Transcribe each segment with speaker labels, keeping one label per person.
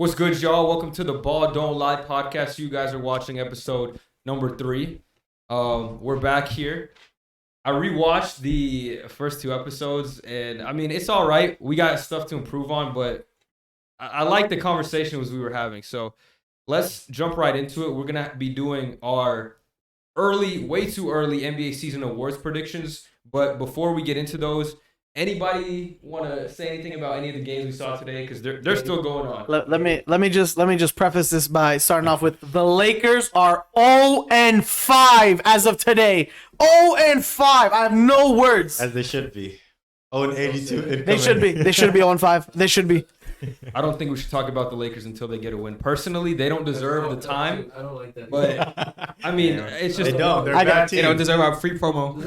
Speaker 1: What's good, y'all? Welcome to the Ball Don't Lie podcast. You guys are watching episode number 3. We're back here. I rewatched the first 2 episodes, and I mean, it's all right. We got stuff to improve on, but I like the conversations we were having. So let's jump right into it. We're going to be doing our way too early NBA season awards predictions. But before we get into those, anybody want to say anything about any of the games we saw today? Because they're still going on.
Speaker 2: Let me just preface this by starting off with the Lakers are 0-5 as of today. 0-5. I have no words.
Speaker 3: As they should be. 0-82.
Speaker 2: They should be 0-5. They should be.
Speaker 1: I don't think we should talk about the Lakers until they get a win. Personally, they don't deserve the time.
Speaker 4: I don't like that.
Speaker 1: But I mean, it's just
Speaker 3: They don't. They're
Speaker 2: I
Speaker 3: a
Speaker 2: got
Speaker 3: bad
Speaker 2: it.
Speaker 3: team.
Speaker 1: they don't deserve our free promo.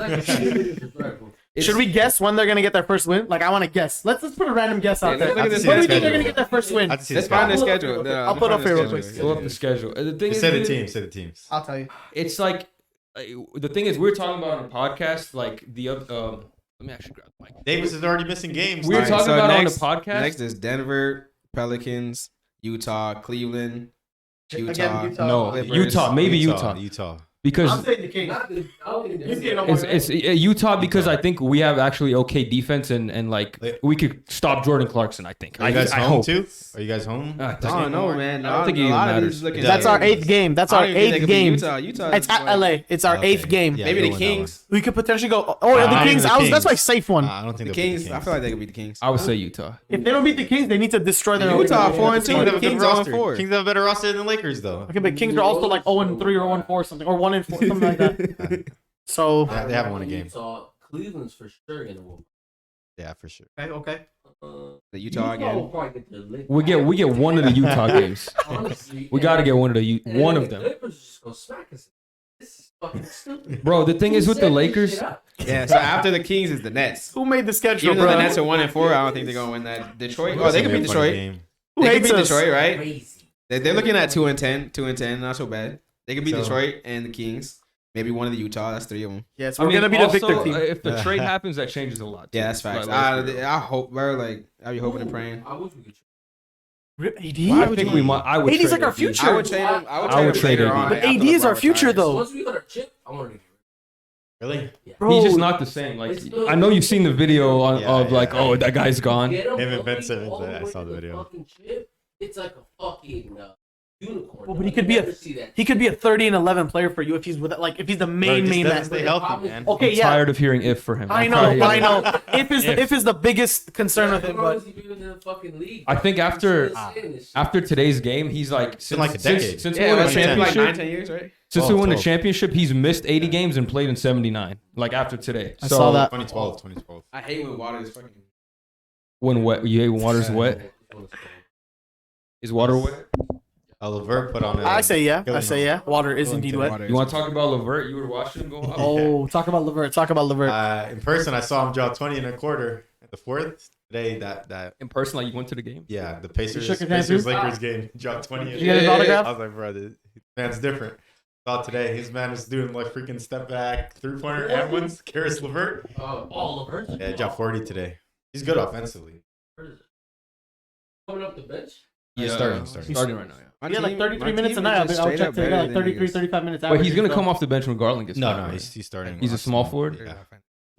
Speaker 2: Should we guess when they're gonna get their first win? Like I want to guess. Let's put a random guess out there.
Speaker 4: look at this
Speaker 2: When do we think
Speaker 3: schedule.
Speaker 2: they're gonna get their first win?
Speaker 3: I have to see
Speaker 4: Let's
Speaker 3: the
Speaker 4: find the
Speaker 3: schedule.
Speaker 4: schedule.
Speaker 2: I'll put it up here real quick.
Speaker 1: Pull up the schedule. The thing is,
Speaker 3: Say the
Speaker 1: dude,
Speaker 3: teams. Say the teams.
Speaker 2: I'll tell you.
Speaker 1: it's like the thing is, we were talking about on a podcast, like the other. Let me actually grab the mic.
Speaker 3: Davis is already missing games.
Speaker 1: We were
Speaker 4: Alright,
Speaker 1: talking
Speaker 4: so
Speaker 1: about
Speaker 4: next-
Speaker 1: on the podcast.
Speaker 4: Next is Denver, Pelicans, Utah, Cleveland, Utah.
Speaker 2: Again, Utah.
Speaker 1: no,
Speaker 4: Clippers.
Speaker 1: Utah, maybe Utah,
Speaker 3: Utah.
Speaker 1: because
Speaker 2: I'm saying the Kings.
Speaker 1: it's Utah because I think we have actually okay defense and like we could stop Jordan Clarkson. I think.
Speaker 3: Are you guys
Speaker 1: I
Speaker 3: home
Speaker 1: hope.
Speaker 3: too? Are you guys home?
Speaker 1: I
Speaker 4: I don't know, man.
Speaker 1: I don't think it even matters.
Speaker 2: That's our 8th game. That's our 8th game.
Speaker 4: Utah.
Speaker 2: It's at LA. It's our 8th game.
Speaker 3: Yeah,
Speaker 4: Maybe
Speaker 3: go
Speaker 4: the
Speaker 3: with
Speaker 4: Kings.
Speaker 2: We could potentially go. Oh, yeah, the
Speaker 3: Not
Speaker 2: Kings.
Speaker 3: even the
Speaker 2: That's my
Speaker 3: Kings.
Speaker 2: safe one.
Speaker 3: I don't think
Speaker 4: The
Speaker 3: they'll beat
Speaker 4: Kings. I feel like they could beat the Kings.
Speaker 1: I would say Utah.
Speaker 2: If they don't beat the Kings, they need to destroy their
Speaker 4: Utah,
Speaker 2: own.
Speaker 4: 4-2.
Speaker 3: Kings have a good
Speaker 4: Kings are
Speaker 3: roster.
Speaker 4: 0-4.
Speaker 3: Kings have a better roster than the Lakers, though.
Speaker 2: Okay, but Kings are also like 0-3 or 1-4 something, or 1-4 something like that. So
Speaker 3: They haven't won a game.
Speaker 4: Cleveland's for sure gonna win.
Speaker 3: Yeah, for sure.
Speaker 2: okay.
Speaker 4: The Utah again.
Speaker 1: We get one of the Utah games.
Speaker 4: Honestly,
Speaker 1: We got to get one of them.
Speaker 4: Clippers just gonna smack us. This is fucking stupid.
Speaker 1: Bro, the thing is with the Lakers,
Speaker 4: Yeah. So after the Kings is the Nets.
Speaker 2: Who made the schedule,
Speaker 4: Even though
Speaker 2: bro?
Speaker 4: the Nets are 1-4, I don't think they're gonna win that. Detroit. Oh, they could beat
Speaker 3: It's gonna be a
Speaker 4: Detroit.
Speaker 3: funny game.
Speaker 2: Who
Speaker 4: They could
Speaker 2: hates
Speaker 4: beat
Speaker 2: us?
Speaker 4: Detroit, right?
Speaker 5: Crazy.
Speaker 4: They're looking at 2-10, 2-10, not so bad. They could beat
Speaker 3: So-
Speaker 4: Detroit and the Kings. Maybe one of the Utah. That's 3 of them.
Speaker 2: Yes,
Speaker 1: I
Speaker 2: we're
Speaker 1: mean,
Speaker 2: gonna be the
Speaker 1: also,
Speaker 2: Victor team.
Speaker 1: if the trade happens, that changes a lot. too.
Speaker 4: Yeah, that's facts.
Speaker 1: Like, let's be real.
Speaker 4: I hope, bro. Like, I be hoping and praying.
Speaker 5: I wish we could.
Speaker 2: AD?
Speaker 1: I think we might. I would.
Speaker 2: AD's
Speaker 1: trade
Speaker 2: like our
Speaker 1: AD.
Speaker 2: future.
Speaker 4: I would trade him.
Speaker 1: I would trade
Speaker 4: later
Speaker 1: AD.
Speaker 4: on
Speaker 2: But
Speaker 4: after
Speaker 2: AD is
Speaker 4: LeBron
Speaker 2: our future,
Speaker 4: retires.
Speaker 2: though.
Speaker 5: Once we got our chip, I want to.
Speaker 3: Really?
Speaker 2: Bro,
Speaker 1: He's just not the same. Like I know you've seen the video of like,
Speaker 3: yeah.
Speaker 1: oh, that guy's gone.
Speaker 5: Get him
Speaker 3: Him and
Speaker 5: going
Speaker 3: Ben Simmons,
Speaker 5: all
Speaker 3: I
Speaker 5: way
Speaker 3: saw
Speaker 5: to
Speaker 3: the video.
Speaker 5: fucking chip. It's like a fucking unicorn.
Speaker 2: Well, but he
Speaker 5: You
Speaker 2: could be a-
Speaker 5: never see that.
Speaker 2: he could be a 30-11 player for you if he's with if he's the main
Speaker 3: Bro, just
Speaker 2: man.
Speaker 3: doesn't stay healthy, man.
Speaker 2: Okay,
Speaker 1: I'm
Speaker 2: yeah.
Speaker 1: tired of hearing if for him.
Speaker 2: I
Speaker 1: I'm
Speaker 2: know,
Speaker 1: tired of
Speaker 2: I
Speaker 1: hearing
Speaker 2: know. If is the biggest concern with him,
Speaker 5: How long
Speaker 2: but
Speaker 5: has he been in the fucking league?
Speaker 1: I think after
Speaker 5: This shit.
Speaker 1: after today's game, he's like since
Speaker 3: like a decade.
Speaker 1: since
Speaker 4: Yeah,
Speaker 1: we won
Speaker 4: it's
Speaker 1: the
Speaker 4: been like
Speaker 1: championship.
Speaker 4: 9-10 years, right?
Speaker 1: Since we won the
Speaker 3: 12.
Speaker 1: championship, he's missed 80 games and played in 79. Like after today.
Speaker 2: I saw that.
Speaker 3: 2012.
Speaker 4: I hate when water is fucking.
Speaker 1: When wet, you hate when water's wet. Is water wet?
Speaker 3: LeVert put on.
Speaker 2: I say yeah. I
Speaker 3: killing
Speaker 2: say yeah. Water is indeed wet.
Speaker 1: You want to talk about LeVert? You were watching him go up.
Speaker 2: Oh, talk about LeVert. Talk about LeVert.
Speaker 3: In person, I saw him drop 20 in a quarter at the 4th. Today, that
Speaker 1: In person, like you went to the game.
Speaker 3: yeah, the Pacers
Speaker 2: shook his hand
Speaker 3: Pacers
Speaker 2: too?
Speaker 3: Lakers game dropped 20.
Speaker 2: Did you get his autograph?
Speaker 3: I was like, bro, this man's different. Saw today, his man is doing like freaking step back 3-pointer and ones. Karis LeVert.
Speaker 5: All of her.
Speaker 3: Yeah, he dropped 40 today. He's good offensively.
Speaker 5: Coming up the bench.
Speaker 3: He's starting.
Speaker 1: Starting right now. Yeah.
Speaker 2: Yeah, like 33 minutes a night. I'll check today. Like 33, 35 minutes.
Speaker 1: But he's gonna
Speaker 2: average,
Speaker 1: come
Speaker 2: so.
Speaker 1: off the bench when Garland gets back,
Speaker 3: No,
Speaker 1: right?
Speaker 3: he's starting.
Speaker 1: He's a small forward?
Speaker 3: Yeah.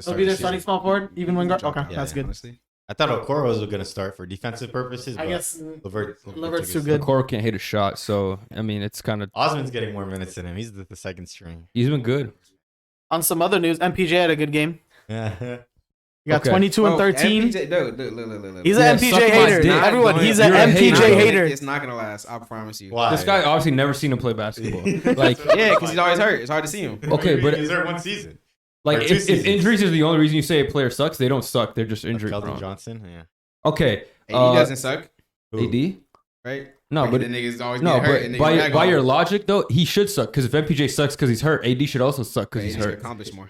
Speaker 2: He'll be their starting small forward, even when guard. Okay,
Speaker 3: Yeah,
Speaker 2: that's good.
Speaker 4: Honestly.
Speaker 3: I thought Okoro was going to start for defensive purposes.
Speaker 2: I
Speaker 3: but
Speaker 2: guess
Speaker 3: LeVert's
Speaker 2: too good.
Speaker 1: Okoro can't hit a shot, so I mean it's kind of
Speaker 3: Osman's getting more minutes than him. He's the second string.
Speaker 1: he's been good.
Speaker 2: On some other news, MPJ had a good game.
Speaker 3: Yeah.
Speaker 2: He got
Speaker 1: Okay.
Speaker 2: 22 and
Speaker 4: Oh,
Speaker 2: 13.
Speaker 4: MPJ, look.
Speaker 2: He's
Speaker 1: Yeah,
Speaker 2: an
Speaker 1: suck
Speaker 2: MPJ
Speaker 1: my
Speaker 2: hater.
Speaker 1: dick.
Speaker 2: Everyone, he's an
Speaker 1: You're a
Speaker 2: MPJ
Speaker 1: hater.
Speaker 2: hater.
Speaker 4: It's not gonna last. I promise you.
Speaker 3: Why?
Speaker 1: This guy obviously never seen him play basketball. Like,
Speaker 4: Yeah, because he's always hurt. It's hard to see him.
Speaker 1: Okay, but-
Speaker 3: he's there one season.
Speaker 1: like
Speaker 3: Or two
Speaker 1: if
Speaker 3: seasons.
Speaker 1: injuries is the only reason you say a player sucks, they don't suck. They're just injury
Speaker 3: Keldon
Speaker 1: prone.
Speaker 3: Johnson. Yeah.
Speaker 1: Okay,
Speaker 4: He doesn't suck,
Speaker 3: Who?
Speaker 1: AD.
Speaker 4: right?
Speaker 1: No,
Speaker 4: Like,
Speaker 1: but
Speaker 4: the niggas always
Speaker 1: no,
Speaker 4: get hurt. and
Speaker 1: but
Speaker 4: niggas gotta
Speaker 1: by
Speaker 4: go.
Speaker 1: your logic though, he should suck because if MPJ sucks because he's hurt, AD should also suck because
Speaker 4: He
Speaker 1: he's
Speaker 4: should
Speaker 1: hurt.
Speaker 4: accomplish more.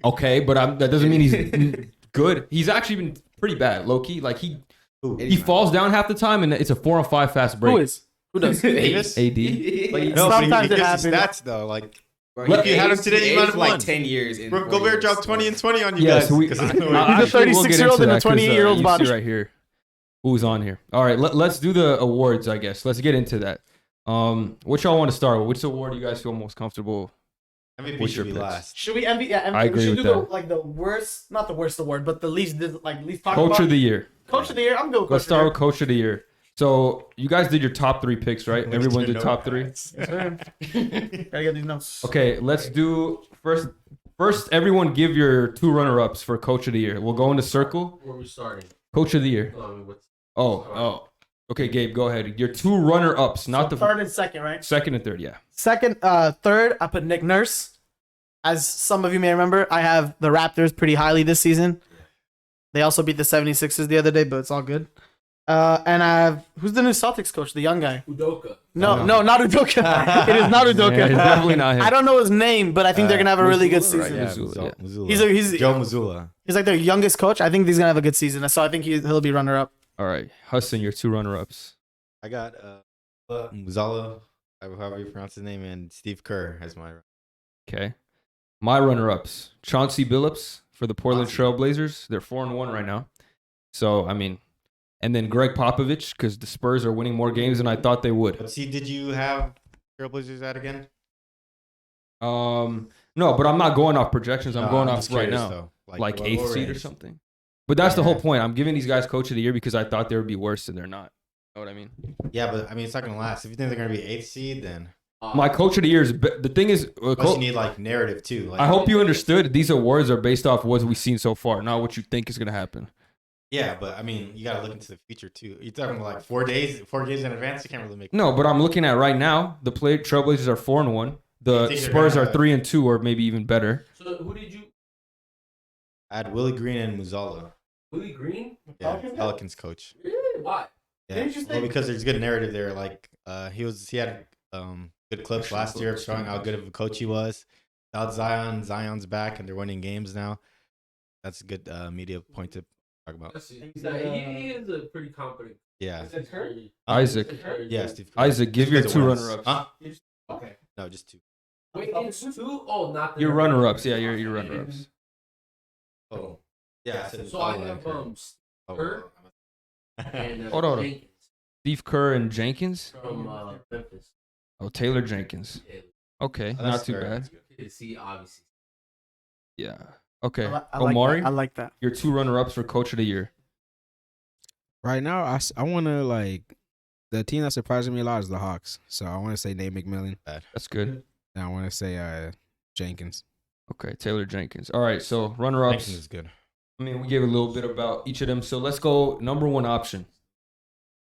Speaker 1: Okay, but that doesn't mean he's good. He's actually been pretty bad, low key. Like he falls down half the time and it's a 4-on-5 fast break.
Speaker 2: Who is? Who does?
Speaker 3: Davis?
Speaker 1: AD?
Speaker 4: Like,
Speaker 3: No, but he
Speaker 2: Sometimes it
Speaker 3: gives you
Speaker 2: happens.
Speaker 3: stats though. Like
Speaker 4: bro,
Speaker 3: If you had him today, you
Speaker 4: aged
Speaker 3: might have
Speaker 4: like
Speaker 3: won.
Speaker 4: 10 years. In 4
Speaker 3: Gobert
Speaker 4: years,
Speaker 3: dropped
Speaker 4: so-
Speaker 3: 20 and 20 on you
Speaker 1: Yeah,
Speaker 3: guys.
Speaker 1: so we.
Speaker 3: 'Cause
Speaker 1: I-
Speaker 3: I know
Speaker 1: I-
Speaker 2: He's a
Speaker 1: actually, we'll get
Speaker 2: 36-year-old
Speaker 1: into
Speaker 2: and a
Speaker 1: that 'cause,
Speaker 2: 28-year-old
Speaker 1: you
Speaker 2: body.
Speaker 1: see right here. who's on here. All right, let's do the awards, I guess. Let's get into that. What y'all want to start with? Which award do you guys feel most comfortable?
Speaker 3: MVP
Speaker 1: What's your
Speaker 3: should be
Speaker 1: picks?
Speaker 3: last.
Speaker 2: Should we MVP? Yeah, MVP.
Speaker 1: I agree
Speaker 2: we should
Speaker 1: with
Speaker 2: do
Speaker 1: that.
Speaker 2: like the worst, not the worst award, but the least least talked
Speaker 1: Coach
Speaker 2: about.
Speaker 1: of the year.
Speaker 2: Coach of the year. I'm good with
Speaker 1: Let's
Speaker 2: Coach
Speaker 1: start
Speaker 2: of
Speaker 1: with Coach of the year. So you guys did your top 3 picks, right? Everyone did top 3.
Speaker 2: the year. Gotta get these notes.
Speaker 1: Okay, let's do first. First, everyone give your 2 runner-ups for Coach of the year. We'll go in a circle.
Speaker 5: Where are we starting?
Speaker 1: Coach of the year. Oh. Okay, Gabe, go ahead. Your 2 runner-ups, not
Speaker 2: So
Speaker 1: the
Speaker 2: third and second, right?
Speaker 1: second and third. Yeah.
Speaker 2: Third, I put Nick Nurse. As some of you may remember, I have the Raptors pretty highly this season. They also beat the 76ers the other day, but it's all good. And I have, who's the new Celtics coach? The young guy.
Speaker 5: Udoka.
Speaker 2: No, not Udoka. It is not Udoka.
Speaker 1: Yeah, it's definitely not him.
Speaker 2: I don't know his name, but I think they're gonna have a really good
Speaker 1: Missoula,
Speaker 2: season.
Speaker 1: right?
Speaker 3: Yeah,
Speaker 1: Missoula, yeah.
Speaker 3: Missoula.
Speaker 2: He's
Speaker 3: Joe Missoula.
Speaker 2: He's like their youngest coach. I think he's gonna have a good season. So I think he'll be runner up.
Speaker 1: All right, Hassan, your 2 runner-ups.
Speaker 3: I got Muzala, however you pronounce his name, and Steve Kerr as my.
Speaker 1: Okay. My runner-ups: Chauncey Billups for the Portland Trailblazers. They're 4-1 right now. So I mean, and then Greg Popovich because the Spurs are winning more games than I thought they would.
Speaker 3: What seed did you have Trailblazers at again?
Speaker 1: No, but I'm not going off projections. I'm going off
Speaker 3: just
Speaker 1: right
Speaker 3: curious,
Speaker 1: now,
Speaker 3: though.
Speaker 1: like
Speaker 3: what
Speaker 1: 8th seed or
Speaker 3: range?
Speaker 1: something. But that's the
Speaker 3: Yeah.
Speaker 1: whole point. I'm giving these guys Coach of the Year because I thought they would be worse than they're not. You know what I mean?
Speaker 3: Yeah, but I mean, it's not gonna last. If you think they're gonna be 8th seed, then
Speaker 1: My Coach of the Year is the thing is.
Speaker 3: plus you need like narrative too. Like,
Speaker 1: I hope you understood these awards are based off what we've seen so far, not what you think is going to happen.
Speaker 3: Yeah, but I mean, you gotta look into the future too. You're talking about like 4 days in advance. You can't really make.
Speaker 1: No, but I'm looking at right now. The Trailblazers are 4-1.
Speaker 3: You
Speaker 1: The
Speaker 3: think they're
Speaker 1: Spurs are
Speaker 3: gonna-
Speaker 1: 3-2, or maybe even better.
Speaker 5: So who did you?
Speaker 3: I had Willie Green and Muzala.
Speaker 5: Willie Green?
Speaker 3: Yeah,
Speaker 2: Pelicans?
Speaker 3: Pelicans coach.
Speaker 5: Really? Why?
Speaker 3: Yeah,
Speaker 2: Didn't you
Speaker 3: well,
Speaker 2: think-
Speaker 3: because there's good narrative there. Like, he had good clips last year of showing how good of a coach he was. Without Zion, Zion's back, and they're winning games now. That's a good media point to talk about.
Speaker 5: He is a pretty competent.
Speaker 3: Yeah,
Speaker 1: Isaac.
Speaker 3: yeah, Steve. Kerr.
Speaker 1: Isaac, give
Speaker 3: Just
Speaker 1: your
Speaker 3: because
Speaker 1: 2
Speaker 3: it wins.
Speaker 1: runner-ups.
Speaker 3: Huh?
Speaker 5: Okay.
Speaker 3: No, just 2.
Speaker 5: Wait, it's 2? Oh, not the
Speaker 1: Your runner-ups. Yeah, your runner-ups.
Speaker 3: Oh, yeah. I said
Speaker 5: So I
Speaker 3: Muzala and
Speaker 5: have
Speaker 3: Kerr.
Speaker 5: Kerr
Speaker 3: Oh,
Speaker 5: and
Speaker 1: Hold on.
Speaker 5: Jenkins
Speaker 1: Steve Kerr and Jenkins.
Speaker 5: from Memphis.
Speaker 1: Oh, Taylor Jenkins.
Speaker 5: Yeah.
Speaker 1: Okay,
Speaker 3: Oh,
Speaker 1: not
Speaker 3: that's
Speaker 1: too
Speaker 3: fair.
Speaker 1: bad.
Speaker 5: See, obviously.
Speaker 1: Yeah. Okay.
Speaker 2: I like
Speaker 1: Omari,
Speaker 2: that. I like that.
Speaker 1: your 2 runner-ups for Coach of the Year.
Speaker 4: Right now, I want to like the team that's surprising me a lot is the Hawks. So I want to say Nate McMillan.
Speaker 1: That's good.
Speaker 4: And I want to say Jenkins.
Speaker 1: Okay, Taylor Jenkins. All right, so
Speaker 3: Jenkins
Speaker 1: runner-ups.
Speaker 3: is good.
Speaker 1: I mean, we gave a little bit about each of them. So let's go number 1 option.